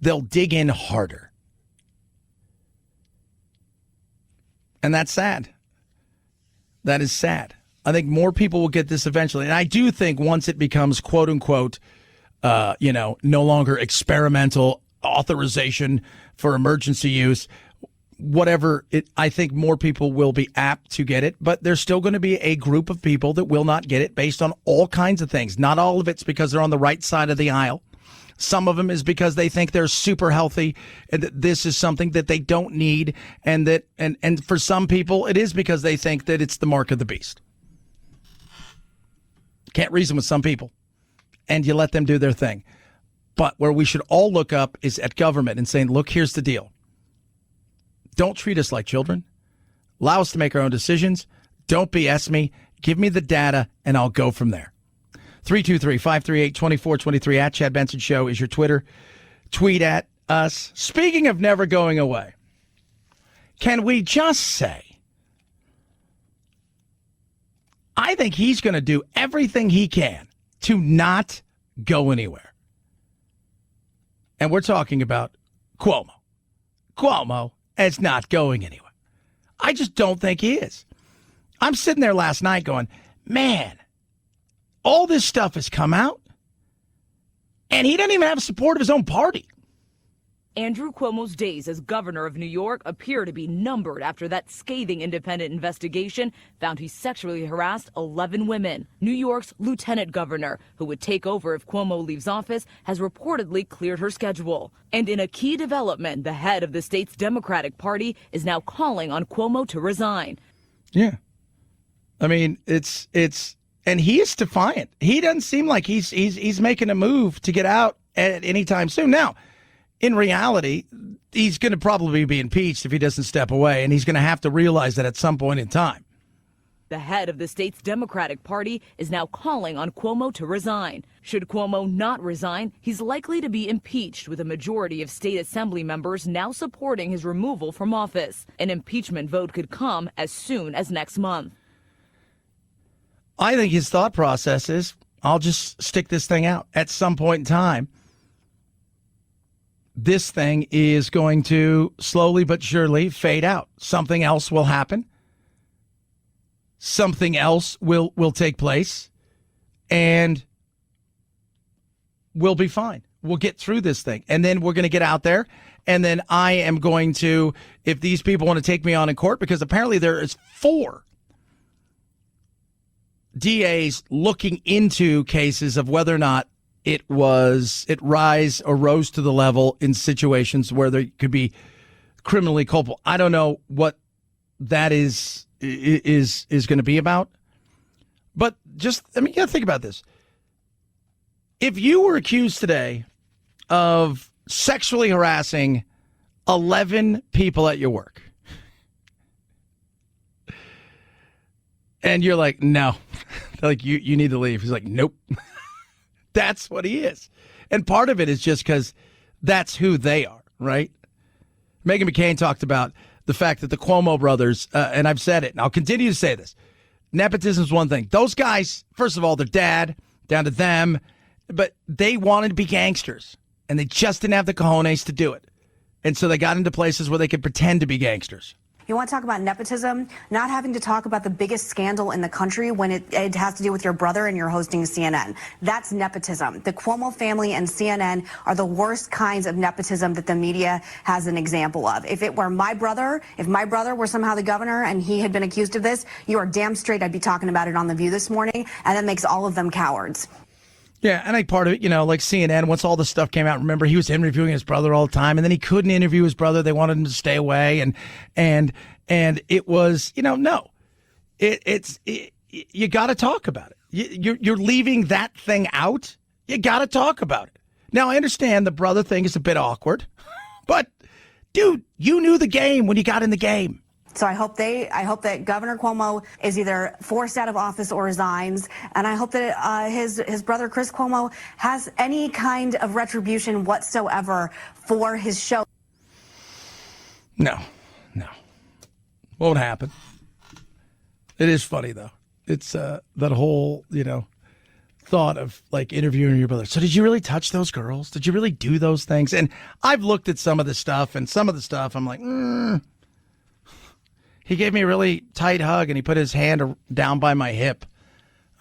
they'll dig in harder. And that's sad. That is sad. I think more people will get this eventually. And I do think once it becomes, quote unquote, no longer experimental authorization for emergency use, whatever, I think more people will be apt to get it. But there's still going to be a group of people that will not get it based on all kinds of things. Not all of it's because they're on the right side of the aisle. Some of them is because they think they're super healthy and that this is something that they don't need. And that and for some people, it is because they think that it's the mark of the beast. Can't reason with some people, and you let them do their thing. But where we should all look up is at government and saying, look, here's the deal. Don't treat us like children. Allow us to make our own decisions. Don't BS me. Give me the data, and I'll go from there. 323-538-2423 at Chad Benson Show is your Twitter. Tweet at us. Speaking of never going away, can we just say, I think he's going to do everything he can to not go anywhere. And we're talking about Cuomo. Cuomo is not going anywhere. I just don't think he is. I'm sitting there last night going, man, all this stuff has come out, and he doesn't even have support of his own party. Andrew Cuomo's days as governor of New York appear to be numbered after that scathing independent investigation found he sexually harassed 11 women. New York's lieutenant governor, who would take over if Cuomo leaves office, has reportedly cleared her schedule. And in a key development, the head of the state's Democratic Party is now calling on Cuomo to resign. Yeah. I mean, it's and he is defiant. He doesn't seem like he's making a move to get out at any time soon. Now, in reality, he's going to probably be impeached if he doesn't step away, and he's going to have to realize that at some point in time. The head of the state's Democratic Party is now calling on Cuomo to resign. Should Cuomo not resign, he's likely to be impeached, with a majority of state assembly members now supporting his removal from office. An impeachment vote could come as soon as next month. I think his thought process is, I'll just stick this thing out. At some point in time, this thing is going to slowly but surely fade out. Something else will happen. Something else will take place, and we'll be fine. We'll get through this thing, and then we're going to get out there, and then I am going to, if these people want to take me on in court, because apparently there is 4 DAs looking into cases of whether or not it rose to the level in situations where there could be criminally culpable. I don't know what that is going to be about. But just, I mean, you got to think about this. If you were accused today of sexually harassing 11 people at your work, and you're like, no, like you need to leave. He's like, nope. That's what he is. And part of it is just because that's who they are, right? Meghan McCain talked about the fact that the Cuomo brothers, and I've said it, and I'll continue to say this, nepotism is one thing. Those guys, first of all, their dad, down to them, but they wanted to be gangsters, and they just didn't have the cojones to do it. And so they got into places where they could pretend to be gangsters. You want to talk about nepotism, not having to talk about the biggest scandal in the country when it has to do with your brother and you're hosting CNN. That's nepotism. The Cuomo family and CNN are the worst kinds of nepotism that the media has an example of. If it were my brother, if my brother were somehow the governor and he had been accused of this, you are damn straight I'd be talking about it on The View this morning, and that makes all of them cowards. Yeah, and I part of it, like CNN, once all this stuff came out, remember, he was interviewing his brother all the time, and then he couldn't interview his brother. They wanted him to stay away, and it was, no. You got to talk about it. You're leaving that thing out. You got to talk about it. Now, I understand the brother thing is a bit awkward, but, dude, you knew the game when you got in the game. So I hope that Governor Cuomo is either forced out of office or resigns, and I hope that his brother Chris Cuomo has any kind of retribution whatsoever for his show. No, won't happen. It is funny though. It's that whole thought of like interviewing your brother. So did you really touch those girls? Did you really do those things? And I've looked at some of the stuff, and some of the stuff I'm like, He gave me a really tight hug, and he put his hand down by my hip.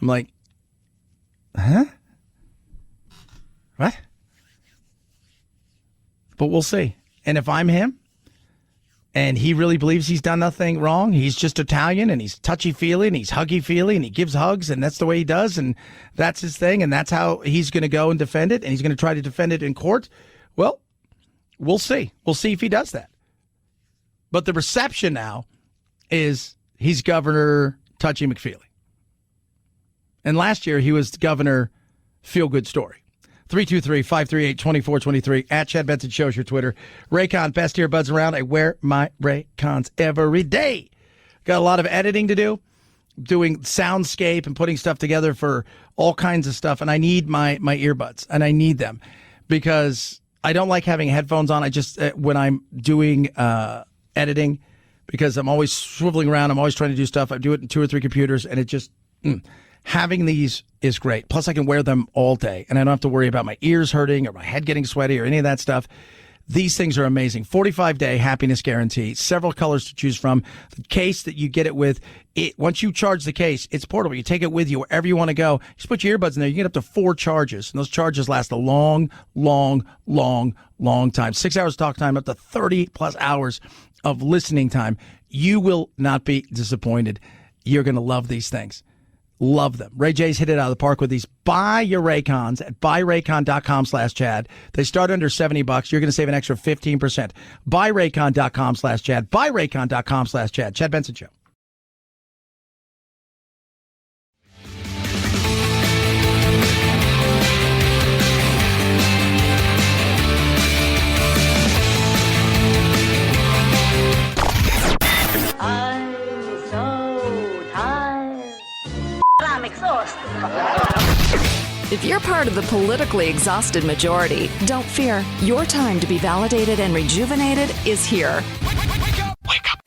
I'm like, huh? What? But we'll see. And if I'm him, and he really believes he's done nothing wrong, he's just Italian, and he's touchy-feely, and he's huggy-feely, and he gives hugs, and that's the way he does, and that's his thing, and that's how he's going to go and defend it, and he's going to try to defend it in court, well, we'll see. We'll see if he does that. But the reception now is he's Governor Touchy McFeely. And last year he was Governor Feel Good Story. 323-538-2423 at Chad Benson Show's your Twitter. Raycon, best earbuds around. I wear my Raycons every day. Got a lot of editing to do, doing soundscape and putting stuff together for all kinds of stuff. And I need my earbuds, and I need them because I don't like having headphones on. I just, when I'm doing editing, because I'm always swiveling around. I'm always trying to do stuff. I do it in 2 or 3 computers, and it just, having these is great. Plus, I can wear them all day, and I don't have to worry about my ears hurting or my head getting sweaty or any of that stuff. These things are amazing. 45-day happiness guarantee. Several colors to choose from. The case that you get it with, once you charge the case, it's portable. You take it with you wherever you want to go. You just put your earbuds in there. You get up to 4 charges, and those charges last a long, long, long, long time. 6 hours talk time, up to 30-plus hours of listening time. You will not be disappointed. You're going to love these things. Love them. Ray J's hit it out of the park with these. Buy your Raycons at buyraycon.com/Chad. They start under $70. You're going to save an extra 15%. Buyraycon.com/Chad. Buyraycon.com/Chad. Chad Benson Show. If you're part of the politically exhausted majority, don't fear. Your time to be validated and rejuvenated is here. Wake up.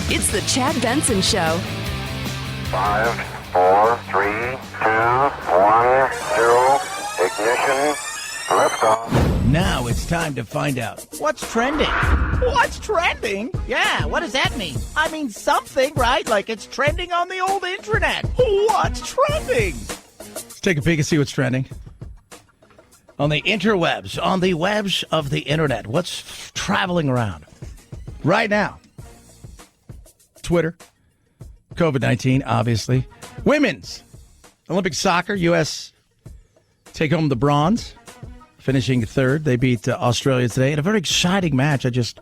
It's the Chad Benson Show. 5, 4, 3, 2, 1, 0. Ignition. Liftoff. Now it's time to find out what's trending. What's trending? Yeah, what does that mean? I mean something, right? Like it's trending on the old internet. What's trending? Let's take a peek and see what's trending. On the interwebs, on the webs of the internet, what's traveling around right now? Twitter, COVID-19, obviously. Women's Olympic soccer, U.S. take home the bronze, finishing third. They beat Australia today in a very exciting match. I just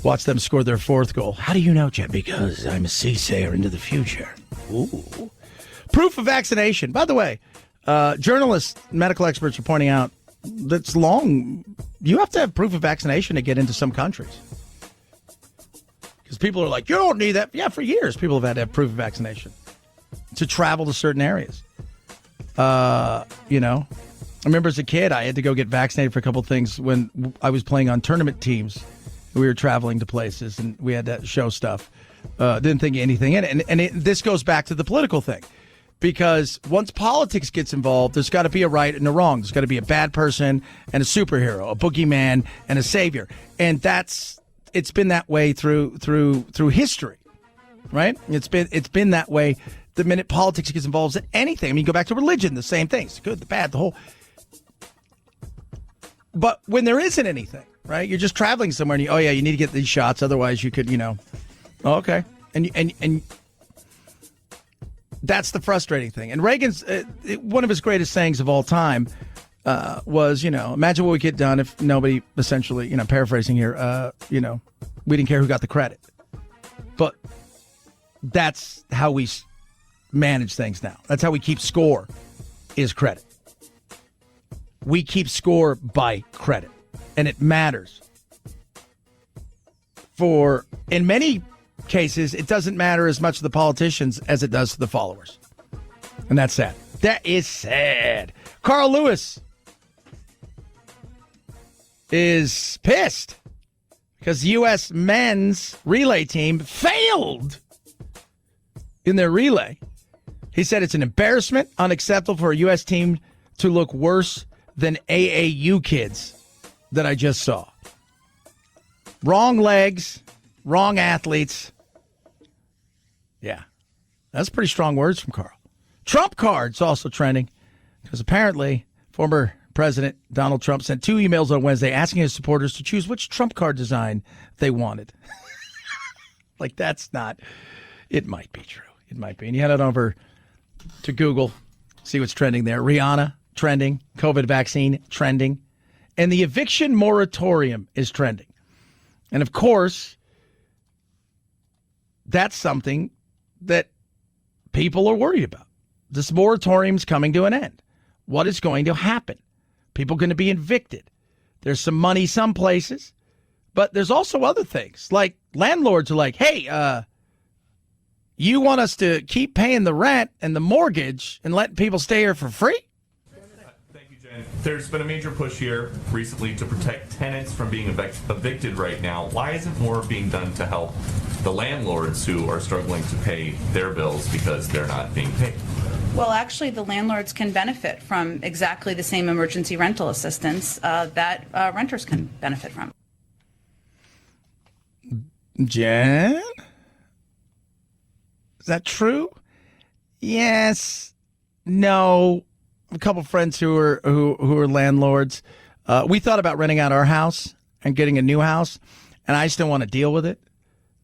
watched them score their fourth goal. How do you know, Chad? Because I'm a soothsayer into the future. Ooh. Proof of vaccination. By the way, journalists, medical experts are pointing out that's long. You have to have proof of vaccination to get into some countries. Because people are like, you don't need that. Yeah, for years, people have had to have proof of vaccination to travel to certain areas. I remember as a kid, I had to go get vaccinated for a couple of things when I was playing on tournament teams. We were traveling to places, and we had to show stuff. Didn't think anything in it. This goes back to the political thing. Because once politics gets involved, there's got to be a right and a wrong. There's got to be a bad person and a superhero, a boogeyman and a savior. And it's been that way through history, right? It's been that way the minute politics gets involved in anything. I mean, go back to religion, the same thing. It's the good, the bad, the whole. But when there isn't anything, right? You're just traveling somewhere and you need to get these shots. Otherwise you could, okay. And that's the frustrating thing. And Reagan's, one of his greatest sayings of all time was, imagine what we get done if nobody, essentially, paraphrasing here, we didn't care who got the credit. But that's how we manage things now. That's how we keep score, is credit. We keep score by credit. And it matters. In many cases, it doesn't matter as much to the politicians as it does to the followers. And that's sad. That is sad. Carl Lewis is pissed because the U.S. men's relay team failed in their relay. He said it's an embarrassment, unacceptable for a U.S. team to look worse than AAU kids that I just saw. Wrong legs, wrong athletes. Yeah, that's pretty strong words from Carl. Trump cards also trending because apparently former President Donald Trump sent 2 emails on Wednesday asking his supporters to choose which Trump card design they wanted. Like, that's not, it might be true. It might be. And you head on over to Google, see what's trending there. Rihanna, trending. COVID vaccine, trending. And the eviction moratorium is trending. And of course, that's something that people are worried about. This moratorium's coming to an end. What is going to happen? People are going to be evicted. There's some money some places, but there's also other things. Like landlords are like, hey, you want us to keep paying the rent and the mortgage and letting people stay here for free? Thank you, Jen. There's been a major push here recently to protect tenants from being evicted right now. Why isn't more being done to help the landlords who are struggling to pay their bills because they're not being paid? Well, actually, the landlords can benefit from exactly the same emergency rental assistance that renters can benefit from. Jen? Is that true? Yes. No. A couple friends who are landlords. We thought about renting out our house and getting a new house, and I just don't want to deal with it.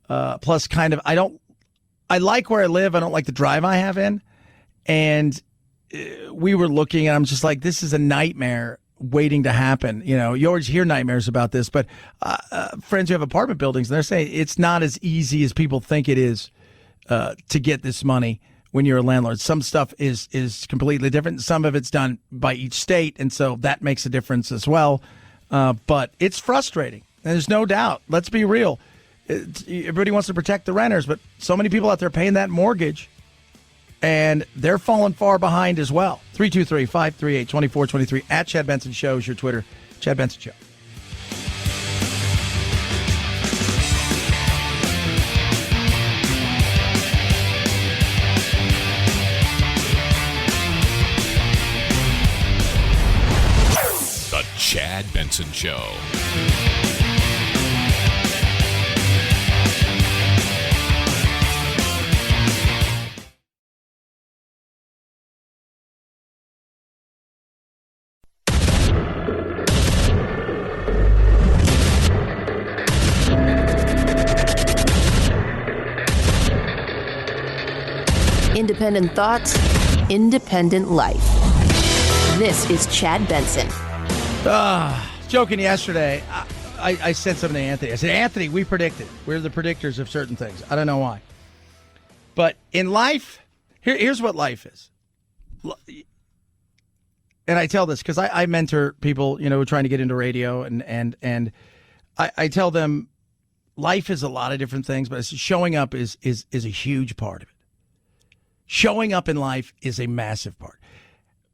Plus, I like where I live. I don't like the drive I have in. And we were looking, and I'm just like, this is a nightmare waiting to happen. You always hear nightmares about this, but friends who have apartment buildings, they're saying it's not as easy as people think it is to get this money when you're a landlord. Some stuff is completely different. Some of it's done by each state, and so that makes a difference as well. But it's frustrating. There's no doubt. Let's be real. Everybody wants to protect the renters, but so many people out there paying that mortgage. And they're falling far behind as well. 323-538-2423. At Chad Benson Show is your Twitter. Chad Benson Show. The Chad Benson Show. Independent thoughts, independent life. This is Chad Benson. Joking yesterday, I said something to Anthony. I said, Anthony, we predicted. We're the predictors of certain things. I don't know why. But in life, here's what life is. And I tell this because I mentor people, who are trying to get into radio, and I tell them life is a lot of different things, but showing up is a huge part of it. Showing up in life is a massive part.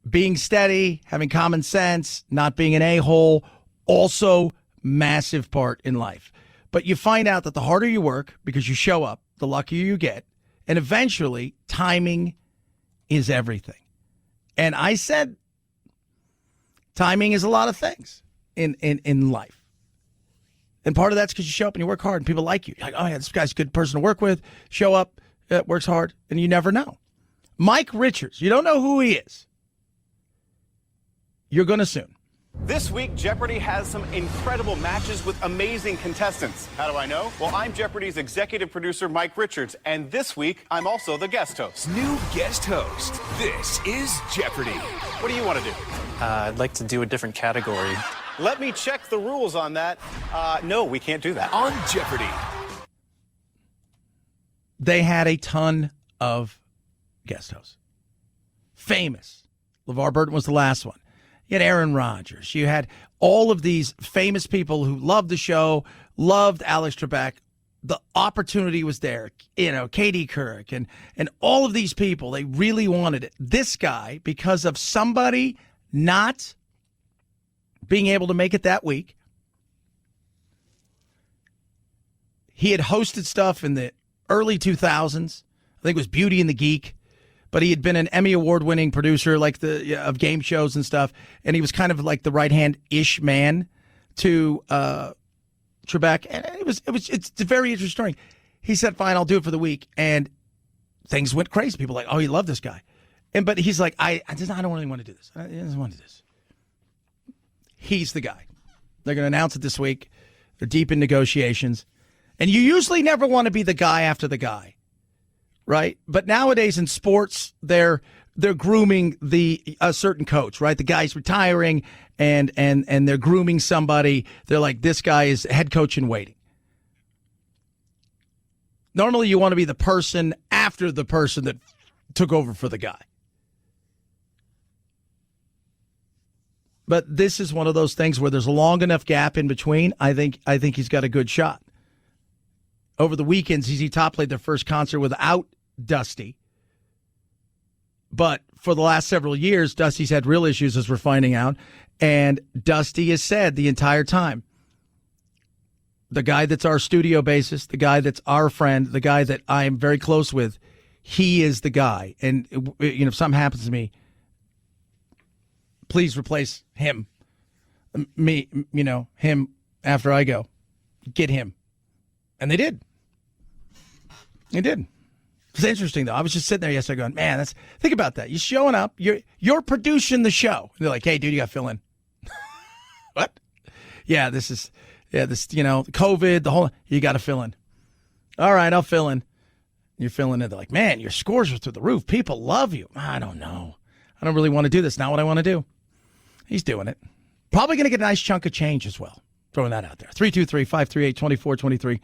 Being steady, having common sense, not being an a-hole, also massive part in life. But you find out that the harder you work, because you show up, the luckier you get. And eventually, timing is everything. And I said timing is a lot of things in life. And part of that's because you show up and you work hard and people like you. You're like, oh, yeah, this guy's a good person to work with. Show up, works hard, and you never know. Mike Richards, you don't know who he is. You're going to soon. This week, Jeopardy has some incredible matches with amazing contestants. How do I know? Well, I'm Jeopardy's executive producer, Mike Richards, and this week, I'm also the guest host. New guest host. This is Jeopardy. What do you want to do? I'd like to do a different category. Let me check the rules on that. No, we can't do that. On Jeopardy. They had a ton of guest hosts. Famous. LeVar Burton was the last one. You had Aaron Rodgers. You had all of these famous people who loved the show, loved Alex Trebek. The opportunity was there. Katie Couric and all of these people, they really wanted it. This guy, because of somebody not being able to make it that week, he had hosted stuff in the early 2000s. I think it was Beauty and the Geek. But he had been an Emmy Award-winning producer of game shows and stuff, and he was kind of like the right-hand-ish man to Trebek. And it's a very interesting story. He said, fine, I'll do it for the week. And things went crazy. People were like, oh, you love this guy. But he's like, I don't really want to do this. I don't want to do this. He's the guy. They're going to announce it this week. They're deep in negotiations. And you usually never want to be the guy after the guy. Right, but nowadays in sports, they're grooming a certain coach. Right, the guy's retiring, and they're grooming somebody. They're like, this guy is head coach in waiting. Normally, you want to be the person after the person that took over for the guy. But this is one of those things where there's a long enough gap in between. I think he's got a good shot. Over the weekend, ZZ Top played their first concert without Dusty. But for the last several years, Dusty's had real issues, as we're finding out. And Dusty has said the entire time, the guy that's our studio bassist, the guy that's our friend, the guy that I am very close with, he is the guy. And if something happens to me, please replace him. Him after I go. Get him. And they did. They did. It's interesting, though. I was just sitting there yesterday going, man, think about that. You're showing up. You're producing the show. And they're like, hey, dude, you got to fill in. What? Yeah, this COVID, the whole, you got to fill in. All right, I'll fill in. You're filling in. They're like, man, your scores are through the roof. People love you. I don't know. I don't really want to do this. Not what I want to do. He's doing it. Probably going to get a nice chunk of change as well. Throwing that out there. 323-538-2423.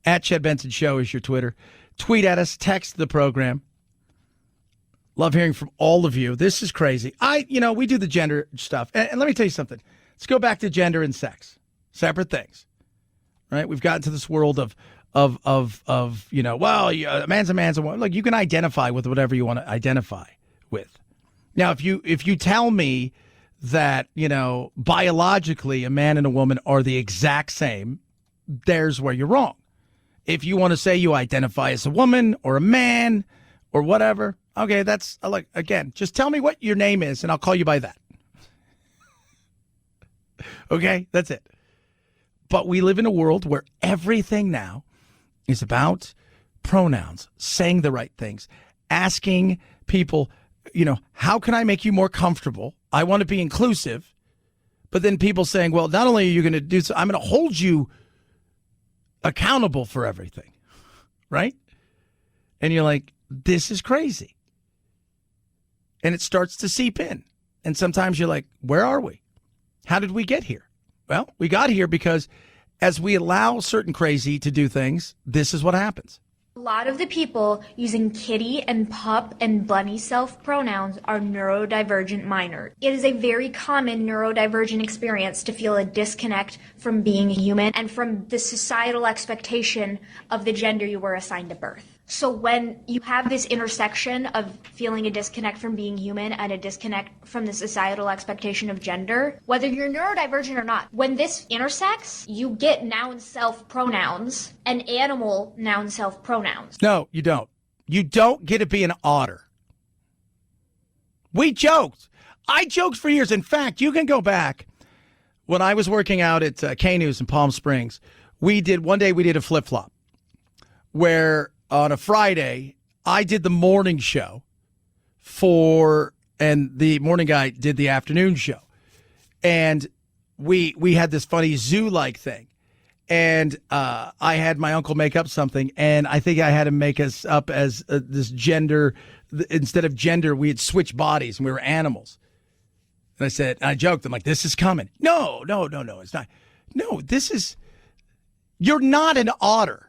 At Chad Benson Show is your Twitter. Tweet at us. Text the program. Love hearing from all of you. This is crazy. We do the gender stuff. And let me tell you something. Let's go back to gender and sex. Separate things. Right? We've gotten to this world well, a man's a man's a woman. Like, you can identify with whatever you want to identify with. Now, if you tell me that, biologically a man and a woman are the exact same, there's where you're wrong. If you want to say you identify as a woman or a man or whatever, okay, that's like, again, just tell me what your name is and I'll call you by that. Okay, that's it. But we live in a world where everything now is about pronouns, saying the right things, asking people, how can I make you more comfortable? I want to be inclusive. But then people saying, well, not only are you going to do so, I'm going to hold you accountable for everything. Right? And you're like, this is crazy. And it starts to seep in. And sometimes you're like, where are we? How did we get here? Well, we got here because as we allow certain crazy to do things, this is what happens. A lot of the people using kitty and pup and bunny self-pronouns are neurodivergent minors. It is a very common neurodivergent experience to feel a disconnect from being human and from the societal expectation of the gender you were assigned at birth. So when you have this intersection of feeling a disconnect from being human and a disconnect from the societal expectation of gender, whether you're neurodivergent or not, when this intersects, you get noun self-pronouns and animal noun self-pronouns. No, you don't. You don't get to be an otter. We joked. I joked for years. In fact, you can go back. When I was working out at K-News in Palm Springs, we did a flip-flop where on a Friday, I did the morning show and the morning guy did the afternoon show. And we had this funny zoo-like thing. And I had my uncle make up something, and I think I had him make us up as this gender. Instead of gender, we had switched bodies, and we were animals. And I joked, I'm like, this is coming. No, it's not. No, you're not an otter.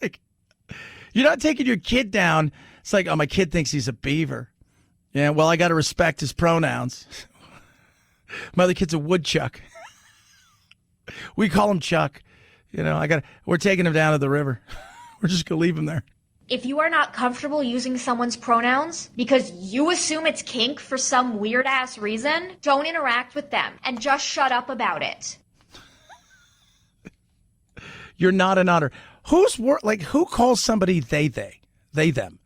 Like, you're not taking your kid down. It's like, oh, my kid thinks he's a beaver. Yeah, well, I got to respect his pronouns. My other kid's a woodchuck. We call him Chuck. We're taking him down to the river. We're just going to leave him there. If you are not comfortable using someone's pronouns because you assume it's kink for some weird-ass reason, don't interact with them and just shut up about it. You're not an otter. Who calls somebody they, them?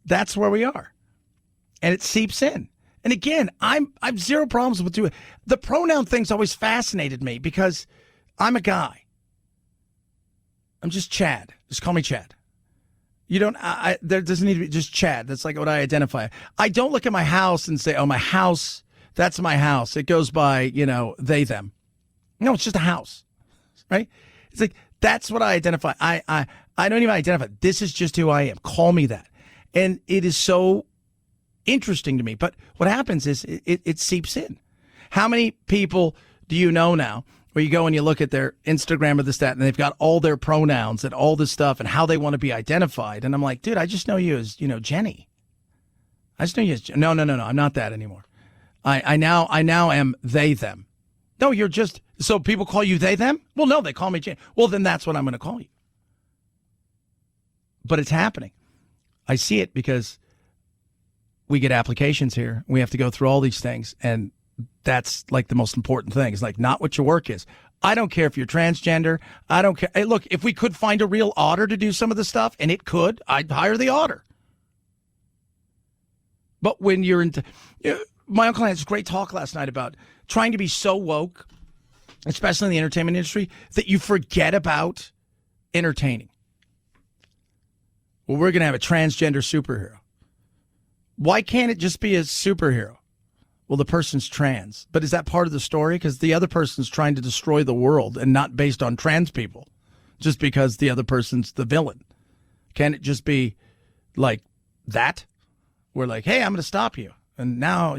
That's where we are. And it seeps in. And again, I've zero problems with doing it. The pronoun thing's always fascinated me because I'm a guy. I'm just Chad. Just call me Chad. There doesn't need to be just Chad. That's like what I identify. I don't look at my house and say, oh, my house, that's my house. It goes by, they, them. No, it's just a house, right? It's like, that's what I identify. I don't even identify. This is just who I am. Call me that. And it is so interesting to me. But what happens is it seeps in. How many people do you know now where you go and you look at their Instagram or this, that, and they've got all their pronouns and all this stuff and how they want to be identified? And I'm like, dude, I just know you as, Jenny. I just know you as, no, I'm not that anymore. I now am they, them. No, you're just, so people call you they, them? Well, no, they call me Jenny. Well, then that's what I'm going to call you. But it's happening. I see it because we get applications here. We have to go through all these things. And that's like the most important thing. It's like not what your work is. I don't care if you're transgender. I don't care. Hey, look, if we could find a real otter to do some of the stuff, and it could, I'd hire the otter. But when you're into, my uncle had this great talk last night about trying to be so woke, especially in the entertainment industry, that you forget about entertaining. Well, we're going to have a transgender superhero. Why can't it just be a superhero? Well, the person's trans. But is that part of the story? Because the other person's trying to destroy the world and not based on trans people, just because the other person's the villain. Can it just be like that? We're like, hey, I'm going to stop you. And now,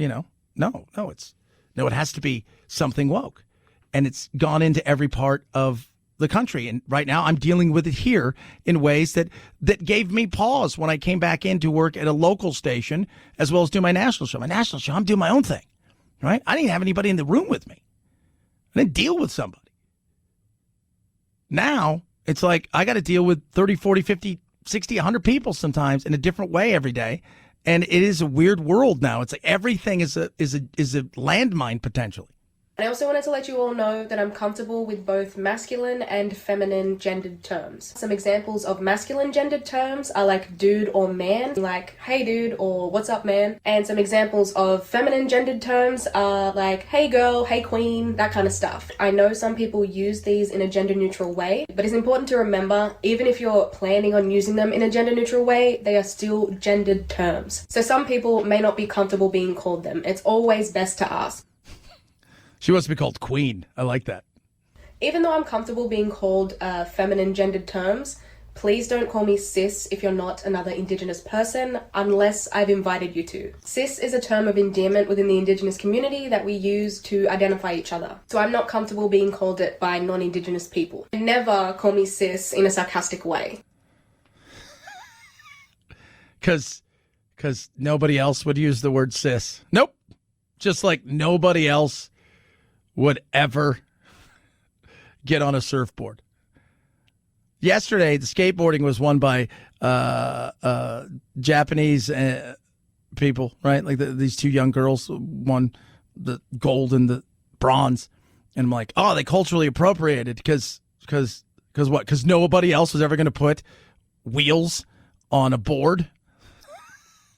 no, it has to be something woke. And it's gone into every part of the country. And right now I'm dealing with it here in ways that gave me pause when I came back in to work at a local station as well as do my national show. My national show, I'm doing my own thing, right? I didn't have anybody in the room with me. I didn't deal with somebody. Now, it's like I got to deal with 30, 40, 50, 60, 100 people sometimes in a different way every day. And it is a weird world now. It's like everything is a landmine potentially. I also wanted to let you all know that I'm comfortable with both masculine and feminine gendered terms. Some examples of masculine gendered terms are like dude or man, like hey dude or what's up man. And some examples of feminine gendered terms are like hey girl, hey queen, that kind of stuff. I know some people use these in a gender neutral way, but it's important to remember, even if you're planning on using them in a gender neutral way, they are still gendered terms. So some people may not be comfortable being called them. It's always best to ask. She wants to be called queen. I like that. Even though I'm comfortable being called feminine gendered terms, please don't call me cis if you're not another Indigenous person, unless I've invited you to. Cis is a term of endearment within the Indigenous community that we use to identify each other. So I'm not comfortable being called it by non-Indigenous people. Never call me cis in a sarcastic way. Because nobody else would use the word cis. Nope. Just like nobody else would ever get on a surfboard. Yesterday, the skateboarding was won by Japanese people, right? Like these two young girls won the gold and the bronze. And I'm like, oh, they culturally appropriated because what? Because nobody else was ever going to put wheels on a board.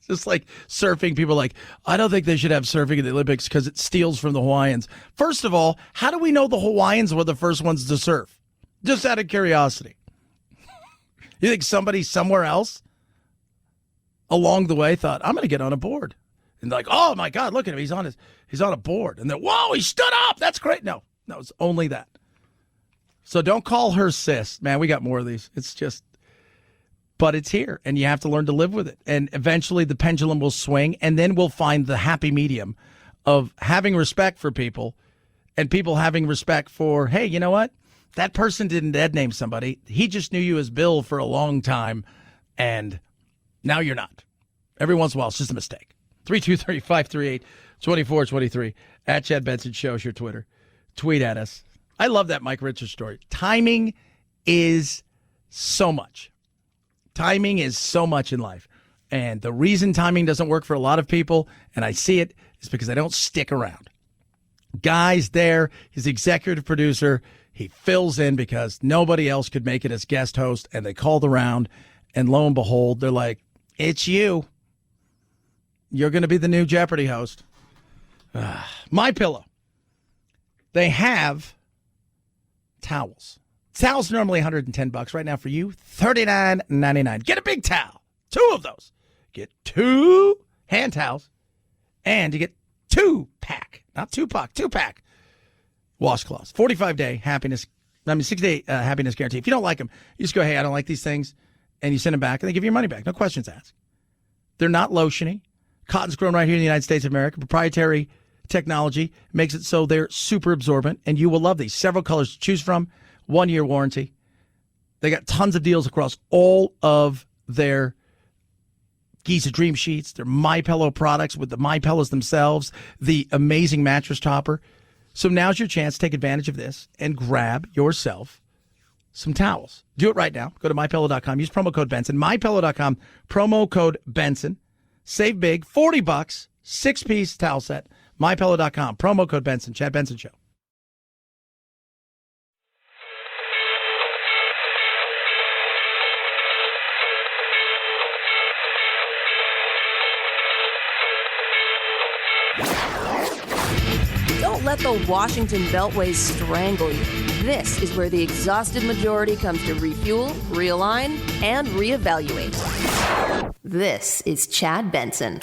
Just like surfing, people are like, I don't think they should have surfing in the Olympics because it steals from the Hawaiians. First of all, how do we know the Hawaiians were the first ones to surf? Just out of curiosity. You think somebody somewhere else along the way thought, I'm going to get on a board. And they're like, oh my God, look at him. He's on a board. And then, whoa, he stood up. That's great. No, it's only that. So don't call her cis. Man, we got more of these. It's just. But it's here, and you have to learn to live with it. And eventually the pendulum will swing, and then we'll find the happy medium of having respect for people and people having respect for, hey, you know what? That person didn't dead name somebody. He just knew you as Bill for a long time, and now you're not. Every once in a while, it's just a mistake. 323-538-2423. At Chad Benson Show is your Twitter. Tweet at us. I love that Mike Richards story. Timing is so much. Timing is so much in life. And the reason timing doesn't work for a lot of people, and I see it, is because they don't stick around. Guy's there, he's executive producer, he fills in because nobody else could make it as guest host, and they called around, and lo and behold, they're like, it's you. You're going to be the new Jeopardy host. MyPillow. They have towels. Towels normally $110 right now for you, $39.99. Get a big towel, 2 of those. Get 2 hand towels, and you get 2-pack, not 2-pack, 2-pack washcloths. 45-day happiness, 6-day happiness guarantee. If you don't like them, you just go, hey, I don't like these things, and you send them back, and they give you your money back. No questions asked. They're not lotiony. Cotton's grown right here in the United States of America. Proprietary technology makes it so they're super absorbent, and you will love these. Several colors to choose from. 1-year warranty. They got tons of deals across all of their Giza Dream Sheets, their MyPillow products with the MyPillows themselves, the amazing mattress topper. So now's your chance to take advantage of this and grab yourself some towels. Do it right now. Go to MyPillow.com. Use promo code Benson. MyPillow.com. Promo code Benson. Save big. $40. 6-piece towel set. MyPillow.com. Promo code Benson. Chad Benson Show. Don't let the Washington Beltway strangle you. This is where the exhausted majority comes to refuel, realign, and reevaluate. This is Chad Benson.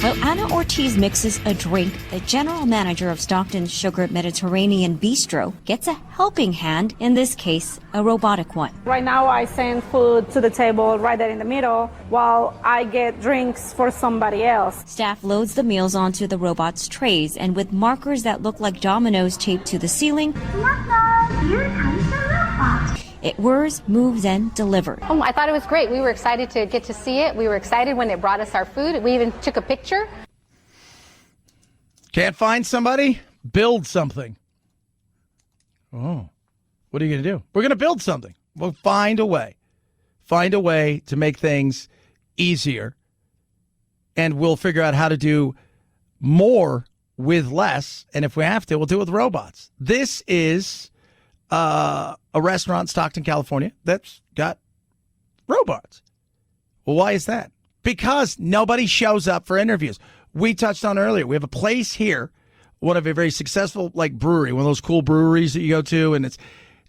While Anna Ortiz mixes a drink, the general manager of Stockton's Sugar Mediterranean Bistro gets a helping hand, in this case, a robotic one. Right now, I send food to the table right there in the middle while I get drinks for somebody else. Staff loads the meals onto the robot's trays, and with markers that look like dominoes taped to the ceiling, here comes the robot. It whirs, moves, and delivers. Oh, I thought it was great. We were excited to get to see it. We were excited when it brought us our food. We even took a picture. Can't find somebody? Build something. Oh, what are you going to do? We're going to build something. We'll find a way. Find a way to make things easier. And we'll figure out how to do more with less. And if we have to, we'll do it with robots. This is a restaurant in Stockton, California that's got robots. Well, why is that? Because nobody shows up for interviews. We touched on earlier. We have a place here, one of a very successful brewery, one of those cool breweries that you go to, and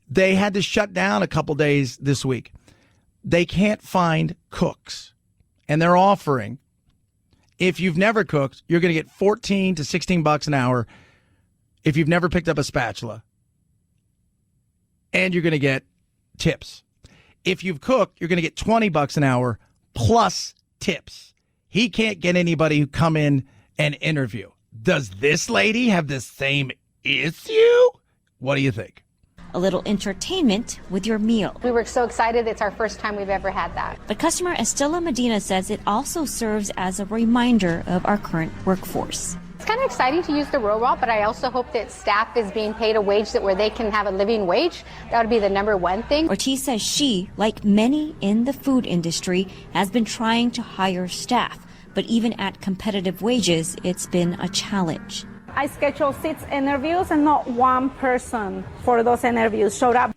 they had to shut down a couple days this week. They can't find cooks, and they're offering, if you've never cooked, you're going to get $14 to $16 an hour if you've never picked up a spatula, and you're going to get tips. If you've cooked, you're going to get $20 an hour plus tips. He can't get anybody who come in and interview. Does this lady have the same issue? What do you think? A little entertainment with your meal. We were so excited. It's our first time we've ever had that. But customer Estela Medina says it also serves as a reminder of our current workforce. It's kind of exciting to use the robot, but I also hope that staff is being paid a wage where they can have a living wage. That would be the number one thing. Ortiz says she, like many in the food industry, has been trying to hire staff. But even at competitive wages, it's been a challenge. I scheduled 6 interviews and not one person for those interviews showed up.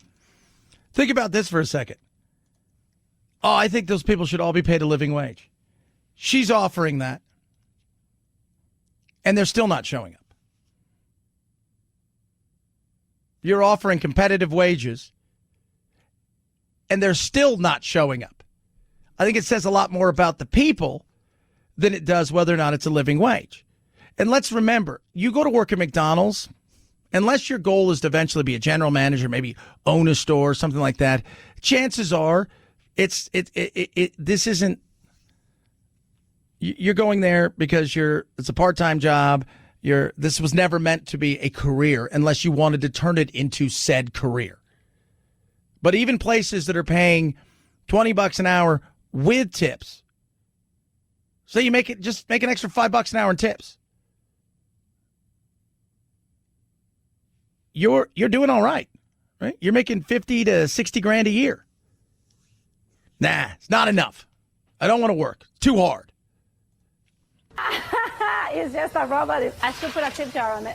Think about this for a second. Oh, I think those people should all be paid a living wage. She's offering that. And they're still not showing up. You're offering competitive wages, and they're still not showing up. I think it says a lot more about the people than it does whether or not it's a living wage. And let's remember, you go to work at McDonald's, unless your goal is to eventually be a general manager, maybe own a store or something like that, chances are this isn't. You're going there because it's a part-time job. This was never meant to be a career unless you wanted to turn it into said career. But even places that are paying $20 an hour with tips, so you make an extra $5 an hour in tips. You're doing all right? You're making 50 to 60 grand a year. Nah, it's not enough. I don't want to work. Too hard. It's just a robot. I should put a tip jar on it.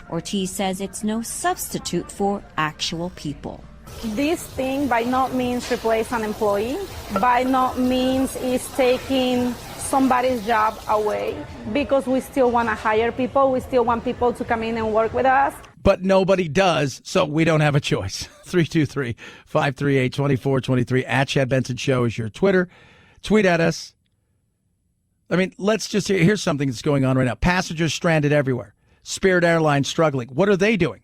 Ortiz says it's no substitute for actual people. This thing by no means replace an employee. By no means is taking somebody's job away, because we still want to hire people. We still want people to come in and work with us. But nobody does, so we don't have a choice. 323-538-2423. At Chad Benson Show is your Twitter. Tweet at us. I mean, let's just here's something that's going on right now. Passengers stranded everywhere. Spirit Airlines struggling. What are they doing?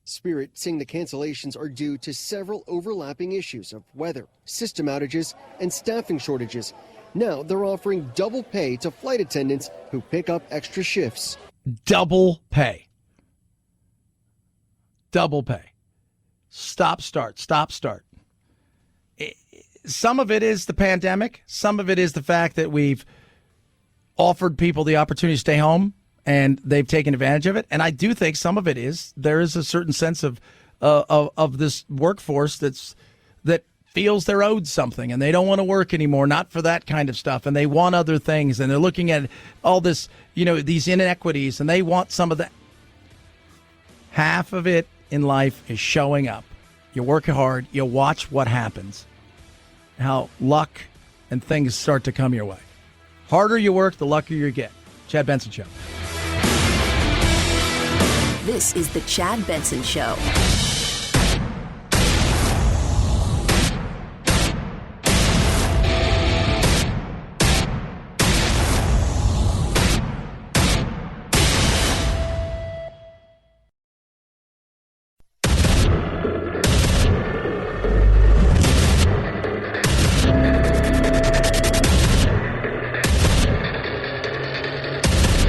Spirit saying the cancellations are due to several overlapping issues of weather, system outages, and staffing shortages. Now they're offering double pay to flight attendants who pick up extra shifts. Double pay. Double pay. Stop, start. Some of it is the pandemic. Some of it is the fact that we've offered people the opportunity to stay home and they've taken advantage of it. And I do think some of it is there is a certain sense of this workforce that feels they're owed something and they don't want to work anymore, not for that kind of stuff. And they want other things. And they're looking at all this, these inequities, and they want some of that. Half of it in life is showing up. You work hard. You watch what happens. How luck and things start to come your way. Harder you work, the luckier you get. Chad Benson Show. This is the Chad Benson Show.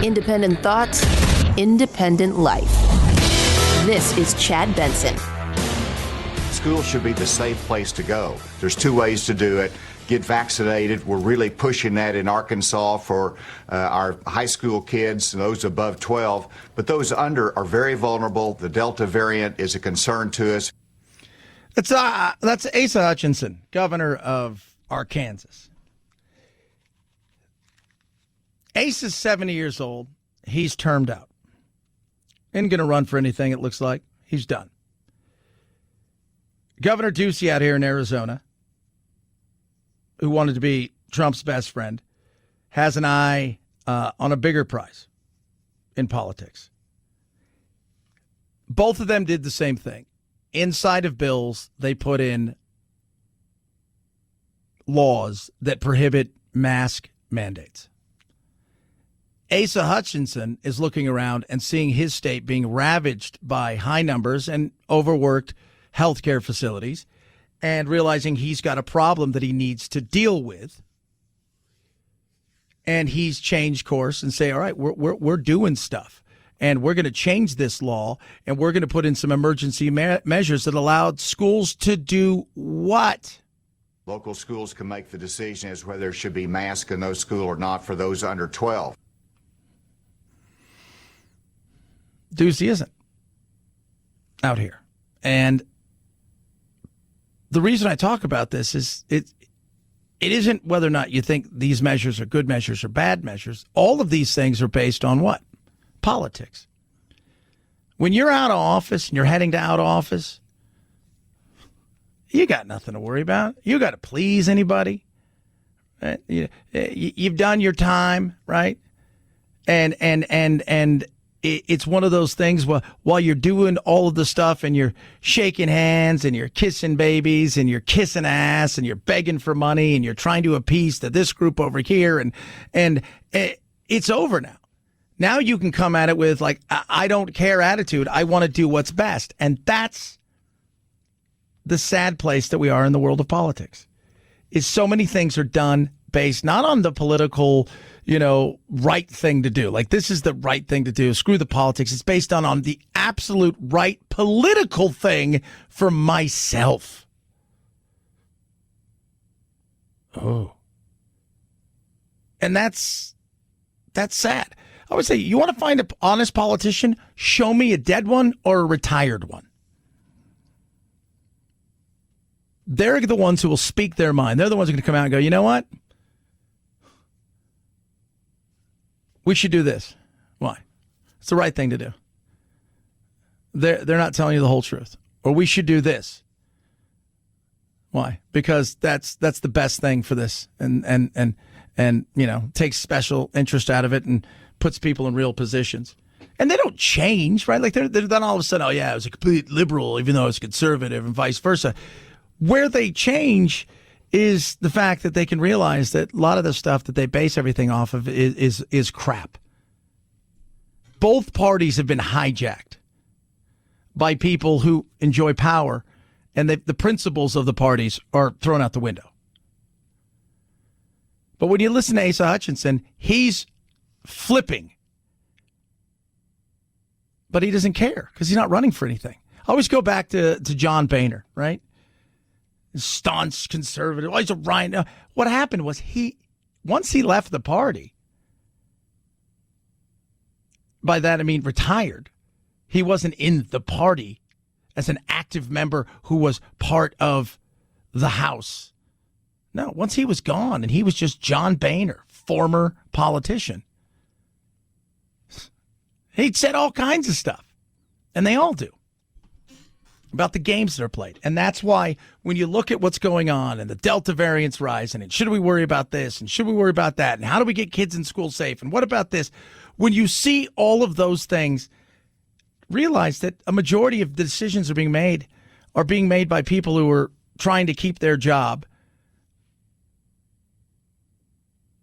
Independent thoughts, independent life. This is Chad Benson. School should be the safe place to go. There's two ways to do it. get vaccinated. We're really pushing that in Arkansas for our high school kids, those above 12. But those under are very vulnerable. The Delta variant is a concern to us. That's Asa Hutchinson, governor of Arkansas. Asa's 70 years old. He's termed out. Ain't going to run for anything, it looks like. He's done. Governor Ducey out here in Arizona, who wanted to be Trump's best friend, has an eye on a bigger prize in politics. Both of them did the same thing. Inside of bills, they put in laws that prohibit mask mandates. Asa Hutchinson is looking around and seeing his state being ravaged by high numbers and overworked healthcare facilities and realizing he's got a problem that he needs to deal with. And he's changed course and say, all right, we're doing stuff. And we're going to change this law, and we're going to put in some emergency measures that allowed schools to do what? Local schools can make the decision as whether there should be masks in those schools or not for those under 12. Ducey isn't out here. And the reason I talk about this is it isn't whether or not you think these measures are good measures or bad measures. All of these things are based on what? Politics. When you're out of office and you're heading to out of office, you got nothing to worry about. You got to please anybody. Right? You've done your time, right? And it's one of those things while you're doing all of the stuff and you're shaking hands and you're kissing babies and you're kissing ass and you're begging for money and you're trying to appease to this group over here and it's over now. Now you can come at it with like, I don't care attitude. I want to do what's best. And that's the sad place that we are in the world of politics. Is so many things are done based not on the political, right thing to do. Like this is the right thing to do. Screw the politics. It's based on the absolute right political thing for myself. Oh. And that's sad. I would say, you want to find an honest politician? Show me a dead one or a retired one. They're the ones who will speak their mind. They're the ones who are going to come out and go, you know what? We should do this. Why? It's the right thing to do. They're not telling you the whole truth. Or we should do this. Why? Because that's the best thing for this, and takes special interest out of it and puts people in real positions. And they don't change, right? Like they're then all of a sudden, oh yeah, it was a complete liberal, even though it's conservative, and vice versa. Where they change is the fact that they can realize that a lot of the stuff that they base everything off of is crap. Both parties have been hijacked by people who enjoy power, and the principles of the parties are thrown out the window. But when you listen to Asa Hutchinson, he's flipping. But he doesn't care because he's not running for anything. I always go back to John Boehner, right? Staunch conservative. Oh, he's a Ryan. What happened was once he left the party, by that I mean retired, he wasn't in the party as an active member who was part of the House. No, once he was gone and he was just John Boehner, former politician. He'd said all kinds of stuff, and they all do, about the games that are played. And that's why when you look at what's going on and the Delta variant's rising and should we worry about this and should we worry about that and how do we get kids in school safe and what about this? When you see all of those things, realize that a majority of the decisions are being made by people who are trying to keep their job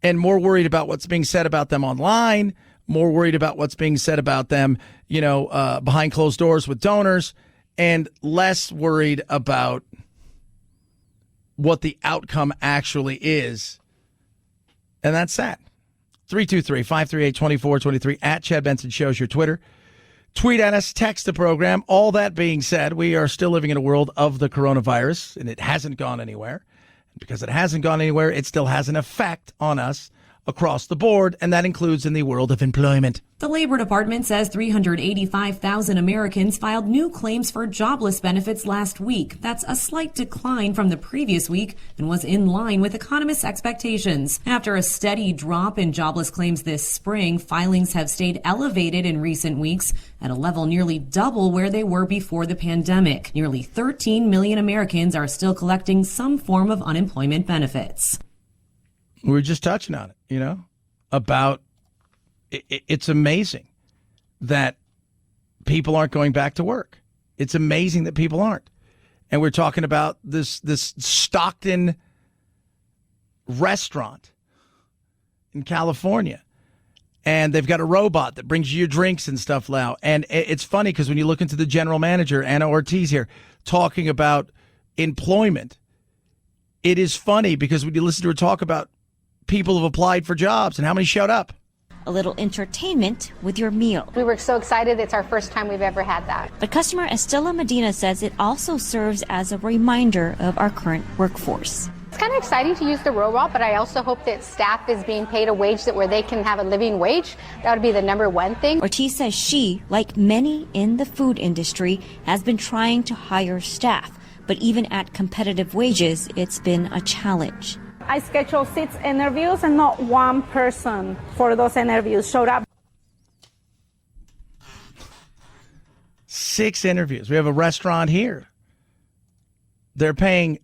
and more worried about what's being said about them online, more worried about what's being said about them, behind closed doors with donors, and less worried about what the outcome actually is. And that's sad. 323-538-2423 at Chad Benson Show's your Twitter. Tweet at us, text the program. All that being said, we are still living in a world of the coronavirus, and it hasn't gone anywhere. because it hasn't gone anywhere, it still has an effect on us across the board, and that includes in the world of employment. The Labor Department says 385,000 Americans filed new claims for jobless benefits last week. That's a slight decline from the previous week and was in line with economists' expectations. After a steady drop in jobless claims this spring, filings have stayed elevated in recent weeks at a level nearly double where they were before the pandemic. Nearly 13 million Americans are still collecting some form of unemployment benefits. We were just touching on it, about it's amazing that people aren't going back to work. It's amazing that people aren't. And we're talking about this Stockton restaurant in California. And they've got a robot that brings you your drinks and stuff now. And it's funny because when you look into the general manager, Anna Ortiz here, talking about employment, it is funny because when you listen to her talk about people who've applied for jobs and how many showed up. A little entertainment with your meal. We were so excited. It's our first time we've ever had that. But customer Estela Medina says it also serves as a reminder of our current workforce. It's kind of exciting to use the robot, but I also hope that staff is being paid a wage where they can have a living wage. That would be the number one thing. Ortiz says she, like many in the food industry, has been trying to hire staff. But even at competitive wages, it's been a challenge. I scheduled 6 interviews and not one person for those interviews showed up. 6 interviews. We have a restaurant here. They're paying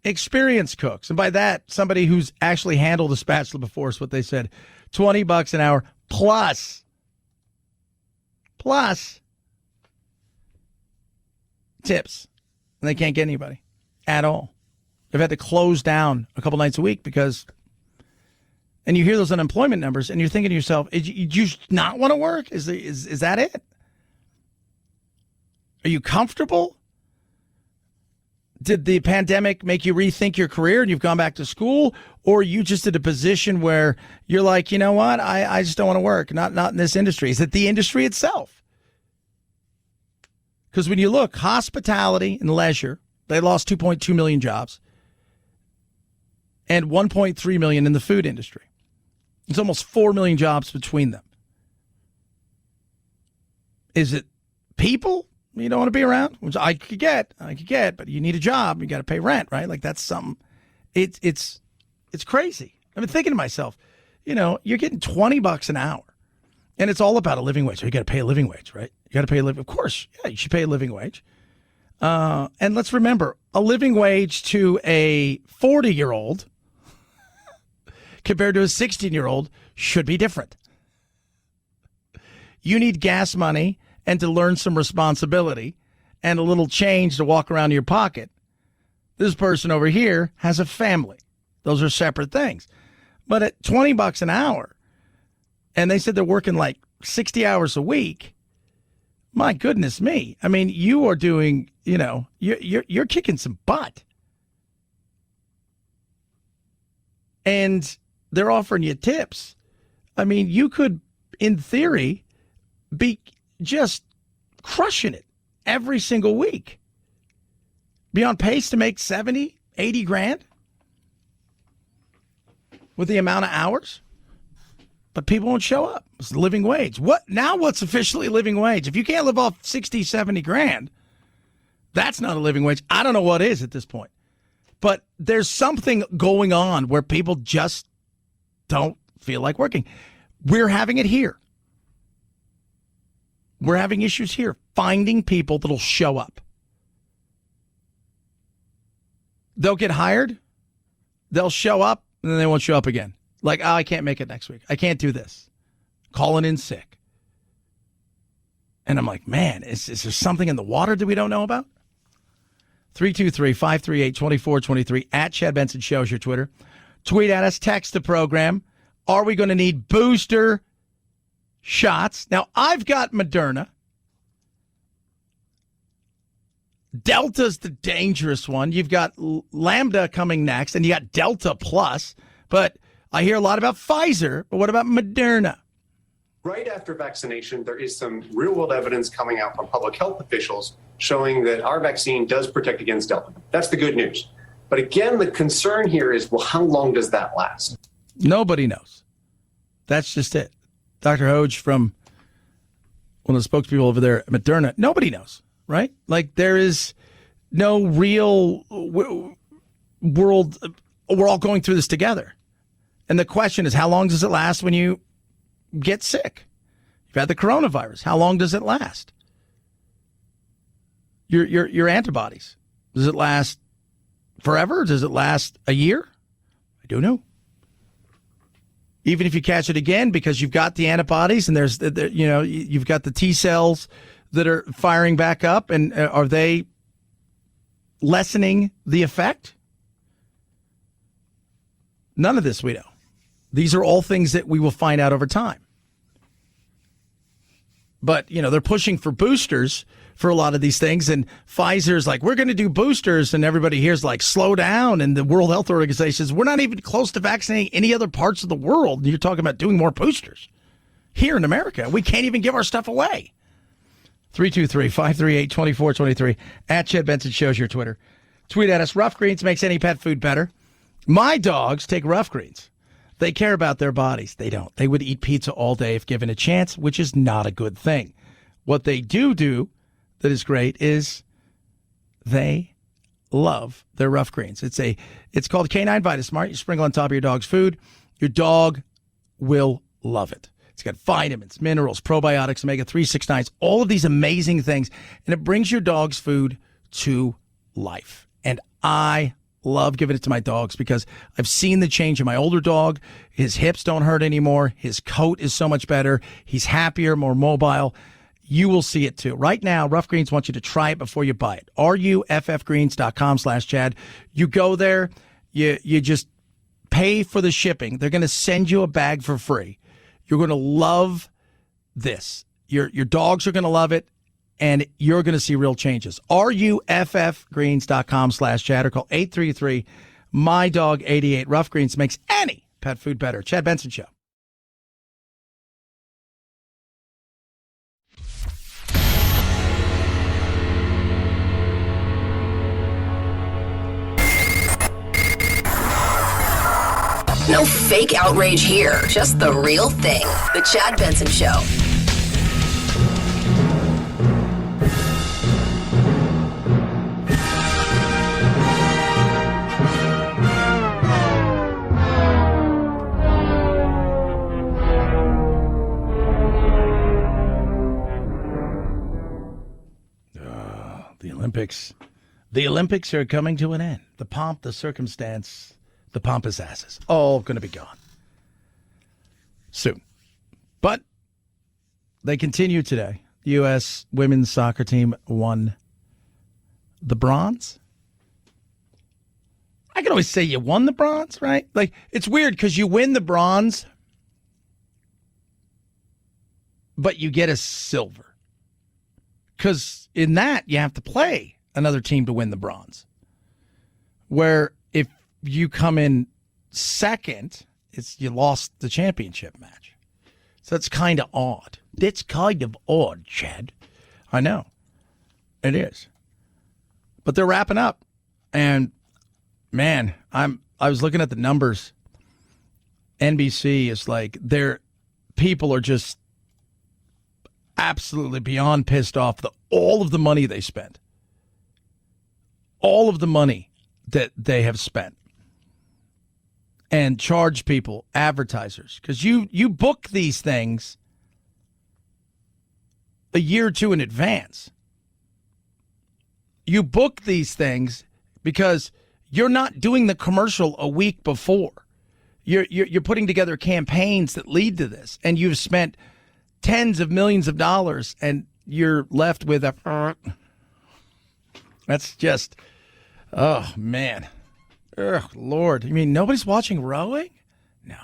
experienced cooks. And by that, somebody who's actually handled a spatula before is what they said. $20 an hour plus tips. And they can't get anybody at all. They've had to close down a couple nights a week because, and you hear those unemployment numbers and you're thinking to yourself, you just not want to work? Is that it? Are you comfortable? Did the pandemic make you rethink your career and you've gone back to school? Or are you just at a position where you're like, you know what? I just don't want to work. Not in this industry. Is it the industry itself? Because when you look, hospitality and leisure, they lost 2.2 million jobs. And 1.3 million in the food industry. It's almost 4 million jobs between them. Is it people you don't want to be around? Which I could get, but you need a job. You got to pay rent, right? Like that's something. It's crazy. I've been thinking to myself, you're getting $20 an hour, and it's all about a living wage. So you got to pay a living wage, right? You got to pay a living. Of course, yeah, you should pay a living wage. And let's remember, a living wage to a 40-year-old compared to a 16-year-old should be different. You need gas money and to learn some responsibility and a little change to walk around in your pocket. This person over here has a family. Those are separate things. But at $20 an hour, and they said they're working like 60 hours a week, my goodness me. I mean, you are doing, you're kicking some butt. And they're offering you tips. I mean, you could, in theory, be just crushing it every single week. Be on pace to make 70, 80 grand with the amount of hours. But people won't show up. It's living wage. What's officially living wage? If you can't live off 60, 70 grand, that's not a living wage. I don't know what is at this point. But there's something going on where people just don't feel like working. We're having it here. We're having issues here finding people that'll show up. They'll get hired, they'll show up, and then they won't show up again. Like, I can't make it next week. I can't do this. Calling in sick. And I'm like, man, is there something in the water that we don't know about? 323-538-2423 at Chad Benson Show is your Twitter. Tweet at us, text the program. Are we going to need booster shots? Now, I've got Moderna. Delta's the dangerous one. You've got Lambda coming next, and you got Delta Plus. But I hear a lot about Pfizer, but what about Moderna? Right after vaccination, there is some real-world evidence coming out from public health officials showing that our vaccine does protect against Delta. That's the good news. But again, the concern here is, well, how long does that last? Nobody knows. That's just it. Dr. Hoge, from one of the spokespeople over there at Moderna, nobody knows, right? Like, there is no real world. We're all going through this together. And the question is, how long does it last when you get sick? You've had the coronavirus. How long does it last? Your antibodies. Does it last forever? Does it last a year? I don't know. Even if you catch it again, because you've got the antibodies and you've got the T cells that are firing back up, and are they lessening the effect? None of this we know. These are all things that we will find out over time. But, they're pushing for boosters for a lot of these things. And Pfizer's like, we're going to do boosters. And everybody here's like, slow down. And the World Health Organization says, we're not even close to vaccinating any other parts of the world. And you're talking about doing more boosters. Here in America, we can't even give our stuff away. 323-538-2423. At Chad Benson Show's your Twitter. Tweet at us. Rough Greens makes any pet food better. My dogs take Rough Greens. They care about their bodies. They don't. They would eat pizza all day if given a chance, which is not a good thing. What they do that is great is they love their Rough Greens. It's called Canine Vitasmart. You sprinkle on top of your dog's food. Your dog will love it. It's got vitamins, minerals, probiotics, omega-3, 6, 9s, all of these amazing things. And it brings your dog's food to life. And I love giving it to my dogs because I've seen the change in my older dog. His hips don't hurt anymore. His coat is so much better. He's happier, more mobile. You will see it too. Right now, Rough Greens wants you to try it before you buy it. ruffgreens.com/Chad. You go there, you just pay for the shipping. They're going to send you a bag for free. You're going to love this. Your dogs are going to love it. And you're going to see real changes. ruffgreens.com/Chad or call 833-MY-DOG-88. Rough Greens makes any pet food better. Chad Benson Show. No fake outrage here. Just the real thing. The Chad Benson Show. The Olympics are coming to an end. The pomp, the circumstance, the pompous asses, all going to be gone soon. But they continue today. The U.S. women's soccer team won the bronze. I can always say you won the bronze, right? Like, it's weird because you win the bronze, but you get a silver. Because in that, you have to play another team to win the bronze. Where if you come in second, you lost the championship match. So that's kind of odd. It's kind of odd, Chad. I know. It is. But they're wrapping up. And, man, I was looking at the numbers. NBC is like, people are just absolutely beyond pissed off all of the money they spent. All of the money that they have spent. And charge people, advertisers. Because you book these things a year or two in advance. You book these things because you're not doing the commercial a week before. You're putting together campaigns that lead to this. And you've spent tens of millions of dollars and you're left with a... That's just... Oh, man. Ugh, Lord. You mean nobody's watching rowing? No.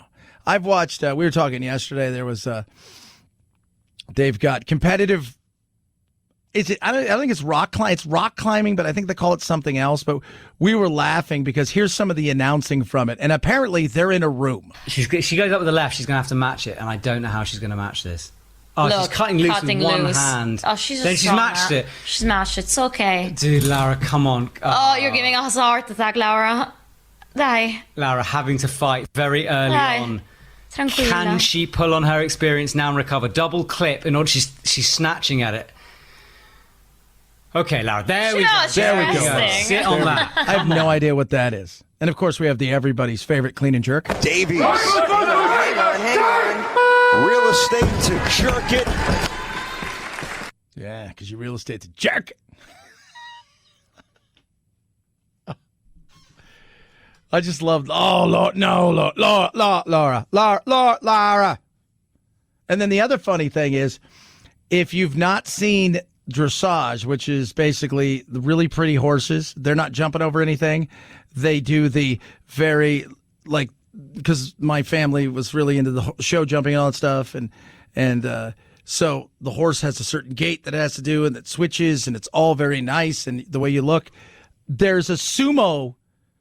I've watched... we were talking yesterday. There was... they've got competitive... I don't think it's rock climbing. It's rock climbing, but I think they call it something else. But we were laughing because here's some of the announcing from it. And apparently they're in a room. She goes up with the left. She's going to have to match it. And I don't know how she's going to match this. Oh, Look, she's cutting loose cutting with one loose. hand. Oh, she's then just she's matched it. She's matched it. It's okay. Dude, Laura, come on. Oh, you're giving us a heart attack, Laura. Dai. Laura having to fight very early on. Tranquilla. Can she pull on her experience now and recover? Double clip in order she's snatching at it. Okay, Laura, there we go. There we go. Sit on that. I have no idea what that is. And of course, we have the everybody's favorite clean and jerk. Davies. Hang on. Real estate to jerk it. Yeah, because you real estate to jerk it. I just love, Laura. And then the other funny thing is, if you've not seen dressage, which is basically the really pretty horses, they're not jumping over anything. They do the very, like, because my family was really into the show jumping and all that stuff. And so the horse has a certain gait that it has to do and that switches, and it's all very nice. And the way you look, there's a sumo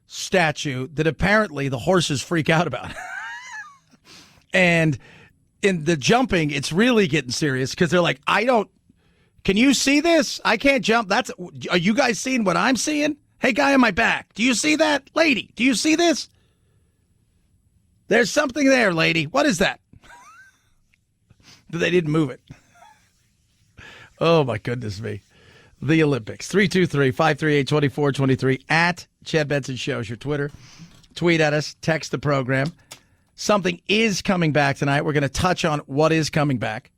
statue that apparently the horses freak out about. And in the jumping, it's really getting serious because they're like, can you see this? I can't jump. Are you guys seeing what I'm seeing? Hey, guy on my back, do you see that? Lady, do you see this? There's something there, lady. What is that? They didn't move it. Oh, my goodness me. The Olympics. 323-538-2423 at Chad Benson Show is your Twitter. Tweet at us. Text the program. Something is coming back tonight. We're going to touch on what is coming back.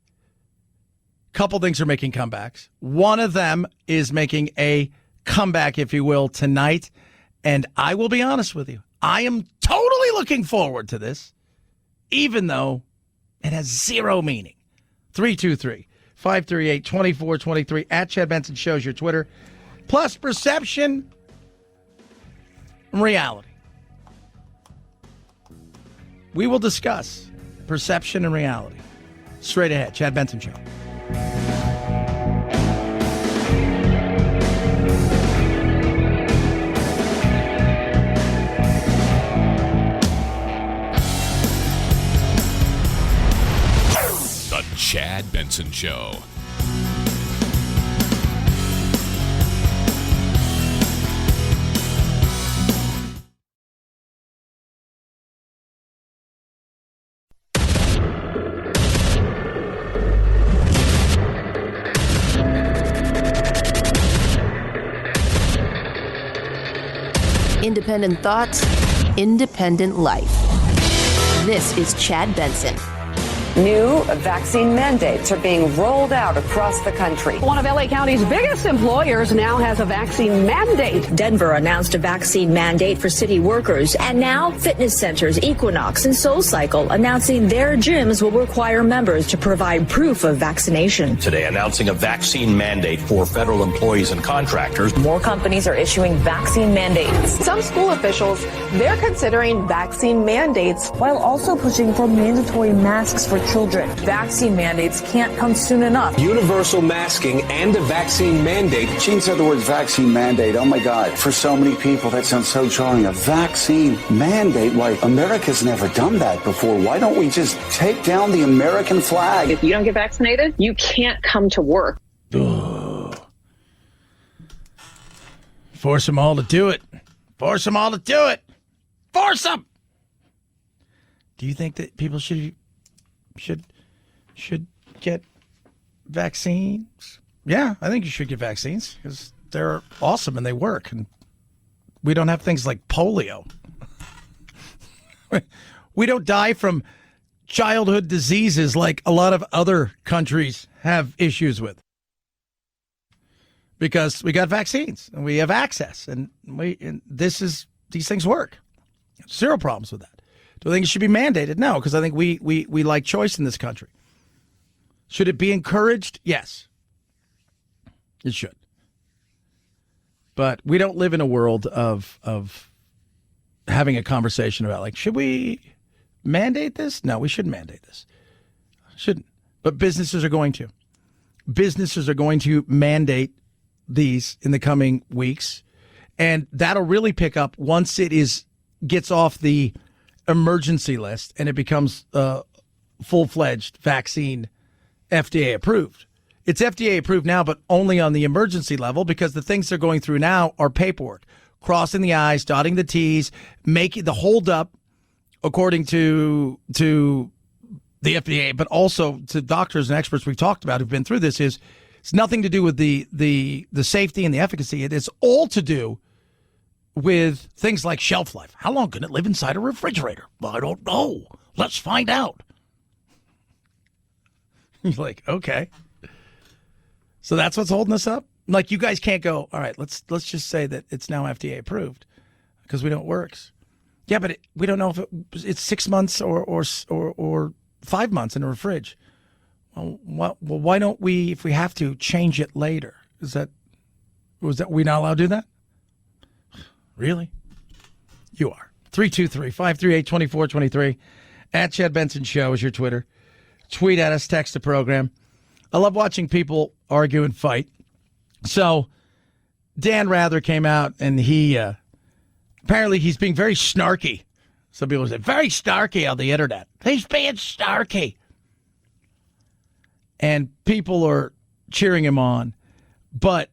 Couple things are making comebacks. One of them is making a comeback, if you will, tonight. And I will be honest with you. I am totally looking forward to this, even though it has zero meaning. 323-538-2423 at Chad Benson Shows your Twitter. Plus perception and reality. We will discuss perception and reality. Straight ahead, Chad Benson Show. The Chad Benson Show. Independent thoughts, independent life. This is Chad Benson. New vaccine mandates are being rolled out across the country. One of LA County's biggest employers now has a vaccine mandate. Denver announced a vaccine mandate for city workers. And now fitness centers Equinox and SoulCycle announcing their gyms will require members to provide proof of vaccination. Today announcing a vaccine mandate for federal employees and contractors. More companies are issuing vaccine mandates. Some school officials, they're considering vaccine mandates while also pushing for mandatory masks for children. Vaccine mandates can't come soon enough. Universal masking and a vaccine mandate. Gene said the words vaccine mandate. Oh my God. For so many people, that sounds so jarring. A vaccine mandate? Why, America's never done that before. Why don't we just take down the American flag? If you don't get vaccinated, you can't come to work. Force them all to do it. Force them all to do it. Force them. Do you think that people should get vaccines? Yeah, I think you should get vaccines because they're awesome and they work. And we don't have things like polio. We don't die from childhood diseases like a lot of other countries have issues with. Because we got vaccines and we have access and these things work. Zero problems with that. Do I think it should be mandated? No, because I think we like choice in this country. Should it be encouraged? Yes. It should. But we don't live in a world of having a conversation about, like, should we mandate this? No, we shouldn't mandate this. Shouldn't. But businesses are going to. Businesses are going to mandate these in the coming weeks. And that'll really pick up once it gets off the emergency list and it becomes a full-fledged vaccine FDA approved. It's FDA approved now, but only on the emergency level because the things they're going through now are paperwork. Crossing the I's, dotting the T's, making the holdup, according to the FDA, but also to doctors and experts we've talked about who've been through this, is it's nothing to do with the safety and the efficacy. It is all to do with things like shelf life. How long can it live inside a refrigerator? Well, I don't know. Let's find out. You're like, okay. So that's what's holding us up? Like, you guys can't go, all right, let's just say that it's now FDA approved because we know it works. Yeah, but we don't know if it's 6 months or 5 months in a fridge. Well, why don't we, if we have to, change it later? We not allowed to do that? Really? You are. 323-538-2423. At Chad Benson Show is your Twitter. Tweet at us, text the program. I love watching people argue and fight. So Dan Rather came out and he apparently he's being very snarky. Some people say very snarky on the internet. He's being snarky. And people are cheering him on. But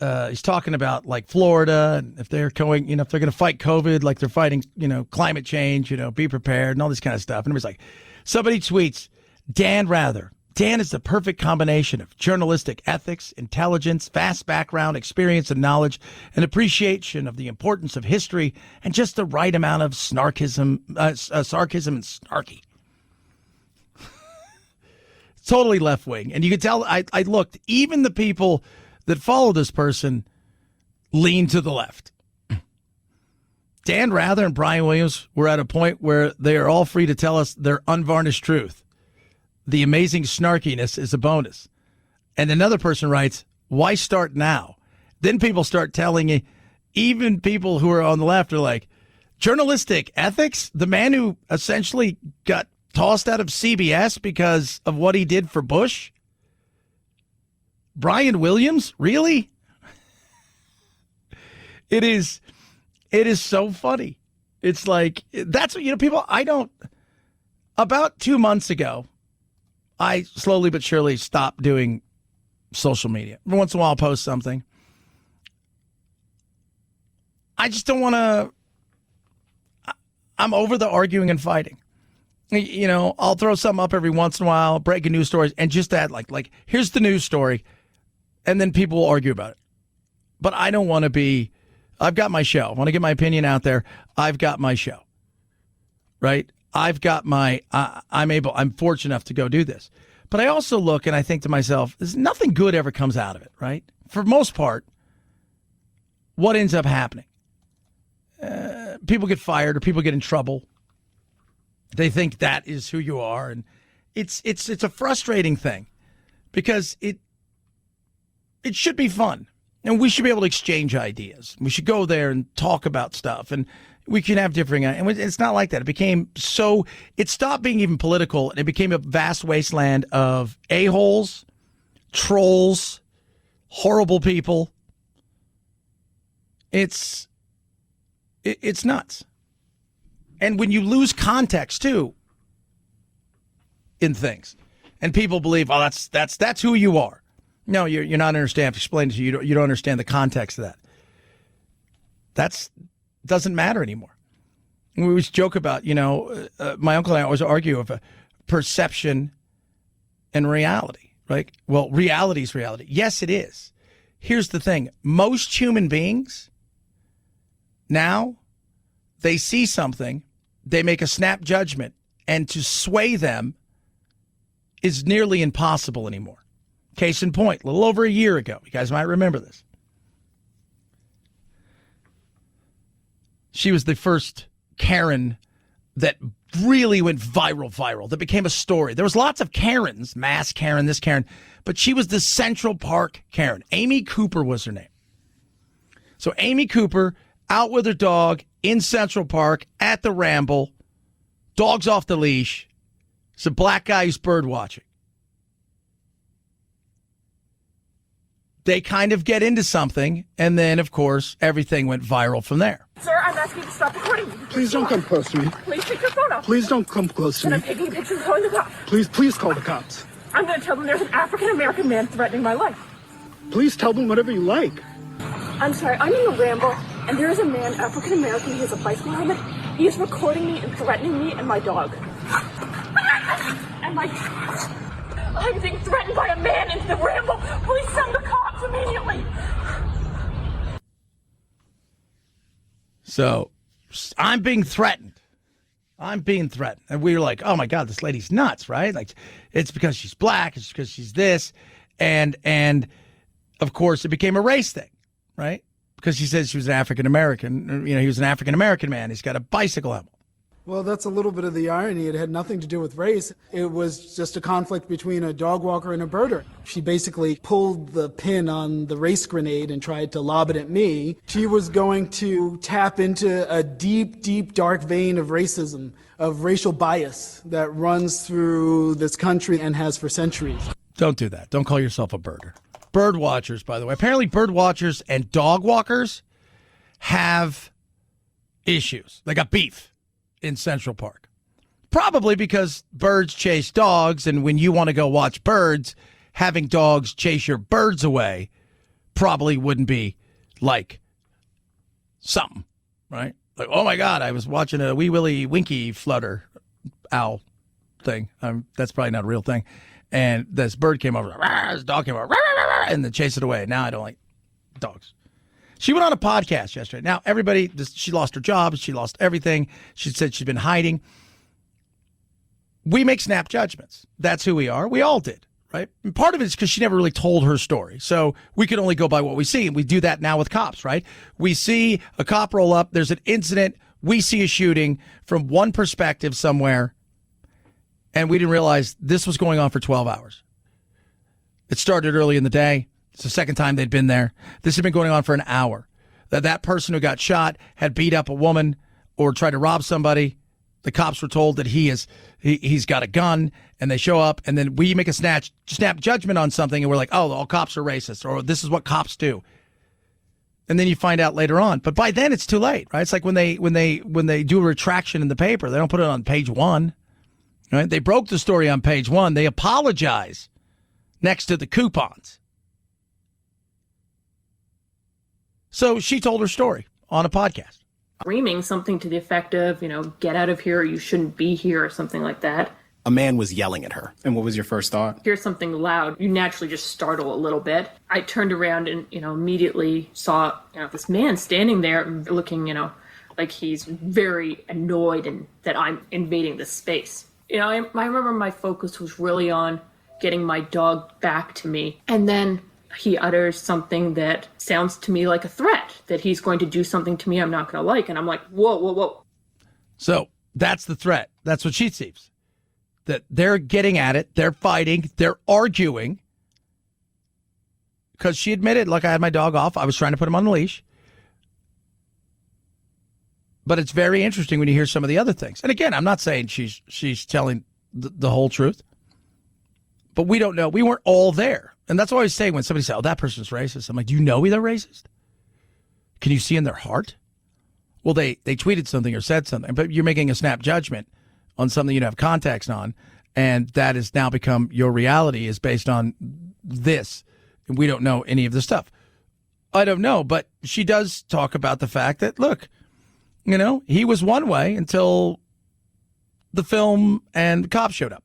he's talking about like Florida and if they're going, if they're going to fight COVID, like they're fighting, climate change, be prepared and all this kind of stuff. And everybody's like, somebody tweets, Dan Rather. Dan is the perfect combination of journalistic ethics, intelligence, vast background, experience and knowledge, and appreciation of the importance of history, and just the right amount of sarcasm and snarky. Totally left wing. And you can tell, I looked, even the people that follow this person lean to the left. Dan Rather and Brian Williams were at a point where they are all free to tell us their unvarnished truth. The amazing snarkiness is a bonus. And another person writes, why start now? Then people start telling you, even people who are on the left are like, journalistic ethics? The man who essentially got tossed out of CBS because of what he did for Bush? Brian Williams? Really? It is so funny. It's like, that's what, people, about 2 months ago, I slowly but surely stopped doing social media. Every once in a while I'll post something. I just don't want to, I'm over the arguing and fighting. I'll throw something up every once in a while, breaking news stories, and just add like here's the news story, and then people will argue about it. But I don't want to be, I've got my show. I want to get my opinion out there. I've got my show, right? I've got I'm fortunate enough to go do this. But I also look and I think to myself, there's nothing good ever comes out of it, right? For most part, what ends up happening? People get fired or people get in trouble. They think that is who you are. And it's a frustrating thing because it should be fun. And we should be able to exchange ideas. We should go there and talk about stuff. And we can have differing, and it's not like that. It stopped being even political, and it became a vast wasteland of a-holes, trolls, horrible people. It's nuts. And when you lose context, too, in things, and people believe, oh, that's who you are. No, you're not understanding. I've explained to you, you don't understand the context of that. Doesn't matter anymore. We always joke about, my uncle and I always argue of perception and reality, right? Well, reality is reality. Yes, it is. Here's the thing. Most human beings now, they see something, they make a snap judgment, and to sway them is nearly impossible anymore. Case in point, a little over a year ago, you guys might remember this. She was the first Karen that really went viral, that became a story. There was lots of Karens, mass Karen, this Karen, but she was the Central Park Karen. Amy Cooper was her name. So Amy Cooper out with her dog in Central Park at the Ramble, dog's off the leash. It's a black guy who's bird watching. They kind of get into something, and then, of course, everything went viral from there. Sir, I'm asking you to stop recording me. Please don't come close to me. Please take your phone off. Please don't come close to me. I'm taking pictures of calling the cops. Please call the cops. I'm going to tell them there's an African-American man threatening my life. Please tell them whatever you like. I'm sorry, I'm in a ramble, and there is a man, African-American, he has a bicycle helmet. He is recording me and threatening me and my dog. And I'm being threatened by a man in the ramble. Please send the cops immediately. So, I'm being threatened. And we were like, oh my God, this lady's nuts, right? Like, it's because she's black, it's because she's this. And of course, it became a race thing, right? Because she said she was an African-American. He was an African-American man. He's got a bicycle helmet. Well, that's a little bit of the irony. It had nothing to do with race. It was just a conflict between a dog walker and a birder. She basically pulled the pin on the race grenade and tried to lob it at me. She was going to tap into a deep, deep, dark vein of racism, of racial bias that runs through this country and has for centuries. Don't do that. Don't call yourself a birder. Bird watchers, by the way. Apparently, bird watchers and dog walkers have issues. They got beef in Central Park. Probably because birds chase dogs, and when you want to go watch birds, having dogs chase your birds away probably wouldn't be like something, right? Like, oh my God, I was watching a wee willy winky flutter owl thing. That's probably not a real thing. And this bird came over, this dog came over, and then chased it away. Now I don't like dogs. She went on a podcast yesterday. Now, everybody, she lost her job. She lost everything. She said she's been hiding. We make snap judgments. That's who we are. We all did, right? And part of it is because she never really told her story. So we could only go by what we see. And we do that now with cops, right? We see a cop roll up. There's an incident. We see a shooting from one perspective somewhere. And we didn't realize this was going on for 12 hours. It started early in the day. It's the second time they'd been there. This had been going on for an hour. That person who got shot had beat up a woman or tried to rob somebody. The cops were told that he's got a gun, and they show up, and then we make a snap judgment on something, and we're like, oh, all cops are racist, or this is what cops do. And then you find out later on. But by then it's too late, right? It's like when they do a retraction in the paper, they don't put it on page 1. Right? They broke the story on page 1. They apologize next to the coupons. So she told her story on a podcast. Screaming something to the effect of, get out of here, or you shouldn't be here, or something like that. A man was yelling at her. And what was your first thought? Hear something loud, you naturally just startle a little bit. I turned around and, immediately saw, this man standing there looking, like he's very annoyed and that I'm invading this space. I remember my focus was really on getting my dog back to me. And then he utters something that sounds to me like a threat, that he's going to do something to me I'm not going to like. And I'm like, whoa. So that's the threat. That's what she sees. That they're getting at it. They're fighting. They're arguing. Because she admitted, look, I had my dog off. I was trying to put him on the leash. But it's very interesting when you hear some of the other things. And again, I'm not saying she's telling the whole truth. But we don't know. We weren't all there. And that's what I was saying when somebody said, oh, that person's racist. I'm like, do you know they're racist? Can you see in their heart? Well, they tweeted something or said something, but you're making a snap judgment on something you don't have context on. And that has now become your reality is based on this. And we don't know any of the stuff. I don't know, but she does talk about the fact that, look, he was one way until the film and the cops showed up.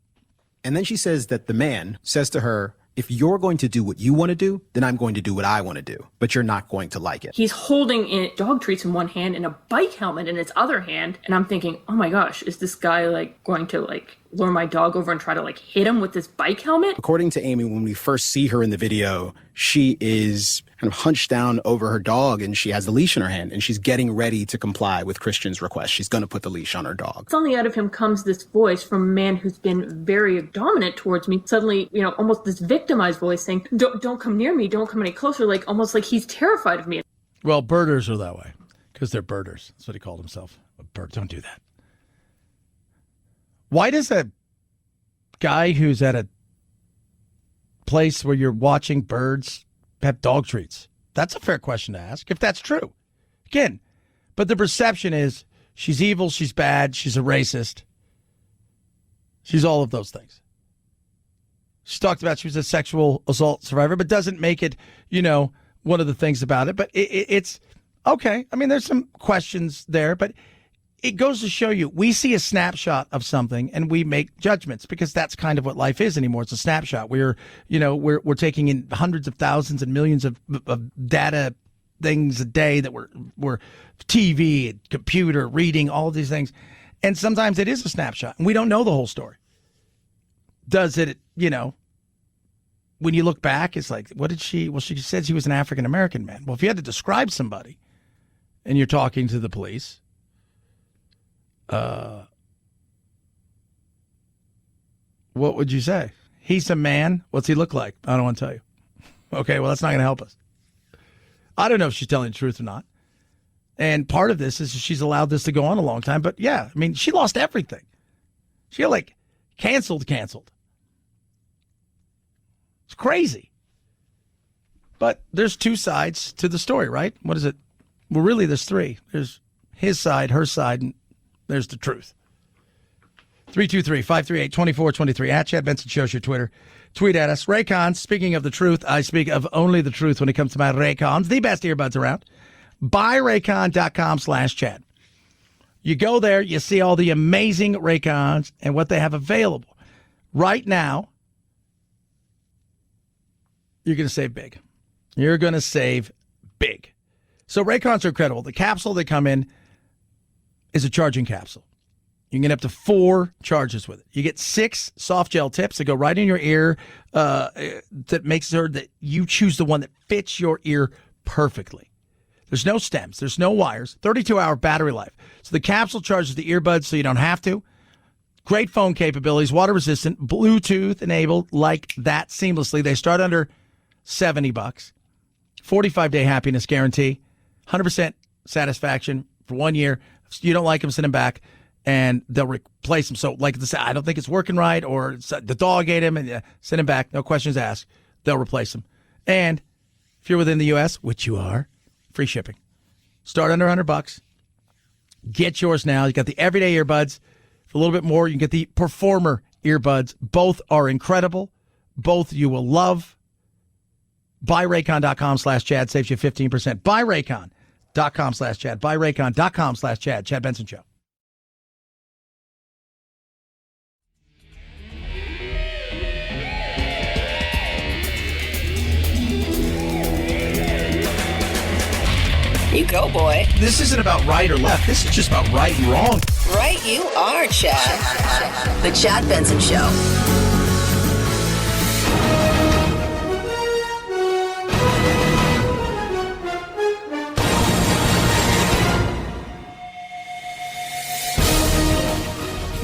And then she says that the man says to her, if you're going to do what you want to do, then I'm going to do what I want to do, but you're not going to like it. He's holding dog treats in one hand and a bike helmet in his other hand. And I'm thinking, oh my gosh, is this guy going to lure my dog over and try to hit him with this bike helmet? According to Amy, when we first see her in the video, she is kind of hunched down over her dog and she has the leash in her hand and she's getting ready to comply with Christian's request. She's going to put the leash on her dog. Suddenly out of him comes this voice from a man who's been very dominant towards me. Suddenly, almost this victimized voice saying, don't come near me, don't come any closer, almost like he's terrified of me. Well, birders are that way because they're birders. That's what he called himself. A bird. Don't do that. Why does a guy who's at a place where you're watching birds have dog treats? That's a fair question to ask, if that's true. Again, but the perception is she's evil, she's bad, she's a racist. She's all of those things. She talked about she was a sexual assault survivor, but doesn't make it, one of the things about it. But it's okay. I mean, there's some questions there, but it goes to show you, we see a snapshot of something and we make judgments because that's kind of what life is anymore. It's a snapshot. We're taking in hundreds of thousands and millions of data things a day that we're TV and computer reading, all of these things. And sometimes it is a snapshot and we don't know the whole story. Does it, when you look back, it's like, what did she, well, she said she was an African-American man. Well, if you had to describe somebody and you're talking to the police, what would you say? He's a man. What's he look like? I don't want to tell you. Okay, well, that's not going to help us. I don't know if she's telling the truth or not. And part of this is she's allowed this to go on a long time. But yeah, I mean, she lost everything. She got canceled. It's crazy. But there's two sides to the story, right? What is it? Well, really, there's three. There's his side, her side, and there's the truth. 323-538-2423. At Chad Benson Show's your Twitter. Tweet at us. Raycons, speaking of the truth, I speak of only the truth when it comes to my Raycons, the best earbuds around. BuyRaycon.com/Chad. You go there, you see all the amazing Raycons and what they have available. Right now, you're going to save big. You're going to save big. So Raycons are incredible. The capsule they come in is a charging capsule. You can get up to 4 charges with it. You get 6 soft gel tips that go right in your ear that makes sure that you choose the one that fits your ear perfectly. There's no stems. There's no wires. 32-hour battery life. So the capsule charges the earbuds so you don't have to. Great phone capabilities, water resistant, Bluetooth enabled like that seamlessly. They start under $70. 45-day happiness guarantee. 100% satisfaction for 1 year. If you don't like them, send them back, and they'll replace them. So, like I said, I don't think it's working right, or the dog ate him, and send them back. No questions asked. They'll replace them. And if you're within the U.S., which you are, free shipping. Start under $100. Get yours now. You got the everyday earbuds. For a little bit more, you can get the performer earbuds. Both are incredible. Both you will love. BuyRaycon.com/Chad saves you 15%. BuyRaycon.com/Chad. BuyRaycon.com/Chad. Chad Benson Show. You go, boy. This isn't about right or left. This is just about right and wrong. Right you are, Chad. The Chad Benson Show.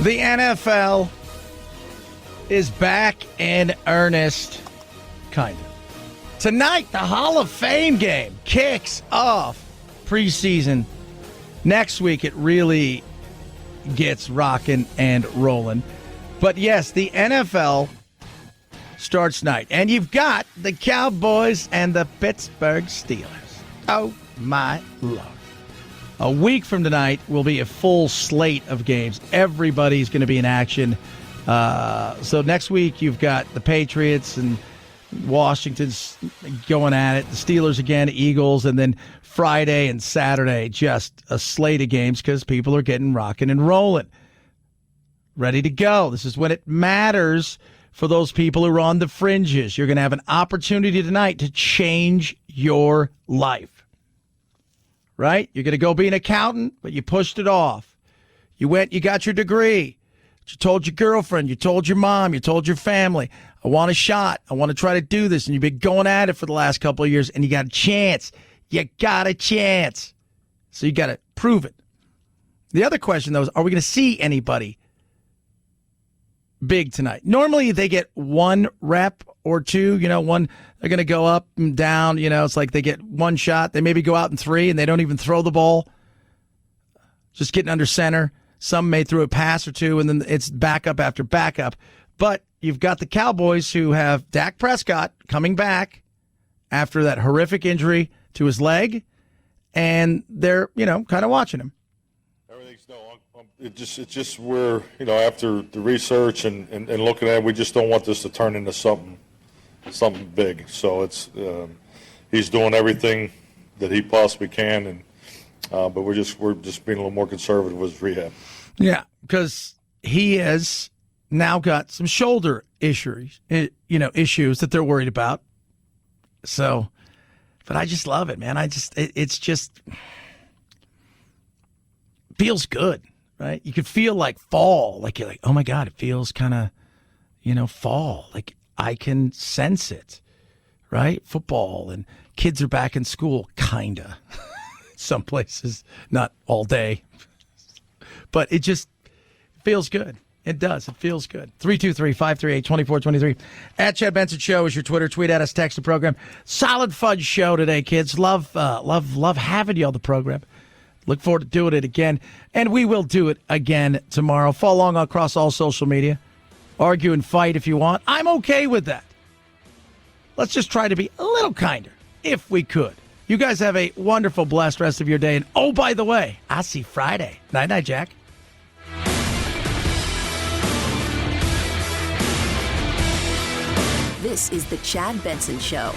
The NFL is back in earnest, kind of. Tonight, the Hall of Fame game kicks off preseason. Next week, it really gets rocking and rolling. But yes, the NFL starts tonight. And you've got the Cowboys and the Pittsburgh Steelers. Oh, my Lord. A week from tonight will be a full slate of games. Everybody's going to be in action. So next week, you've got the Patriots and Washington's going at it. The Steelers again, Eagles, and then Friday and Saturday, just a slate of games because people are getting rocking and rolling. Ready to go. This is when it matters for those people who are on the fringes. You're going to have an opportunity tonight to change your life. Right? You're going to go be an accountant, but you pushed it off. You went, you got your degree. You told your girlfriend, you told your mom, you told your family, I want a shot. I want to try to do this. And you've been going at it for the last couple of years, and you got a chance. You got a chance. So you got to prove it. The other question, though, is are we going to see anybody big tonight? Normally, they get one rep or two. One, they're going to go up and down. It's like they get one shot. They maybe go out in 3, and they don't even throw the ball. Just getting under center. Some may throw a pass or two, and then it's backup after backup. But you've got the Cowboys who have Dak Prescott coming back after that horrific injury to his leg, and they're, kind of watching him. Everything's still It's just we're, after the research and looking at it, we just don't want this to turn into something big. So it's he's doing everything that he possibly can, and but we're just being a little more conservative with his rehab. Yeah, because he has now got some shoulder issues that they're worried about. So, but I just love it, man. It's just feels good. Right? You could feel like fall, like you're like, oh my God, it feels kind of, fall. Like I can sense it, right? Football and kids are back in school, kinda. Some places, not all day, but it just feels good. It does. It feels good. 323-538-2423. At Chad Benson Show is your Twitter. Tweet at us, text the program. Solid fun show today, kids. Love having you on the program. Look forward to doing it again, and we will do it again tomorrow. Follow along across all social media. Argue and fight if you want. I'm okay with that. Let's just try to be a little kinder, if we could. You guys have a wonderful, blessed rest of your day. And, oh, by the way, I'll see you Friday. Night-night, Jack. This is the Chad Benson Show.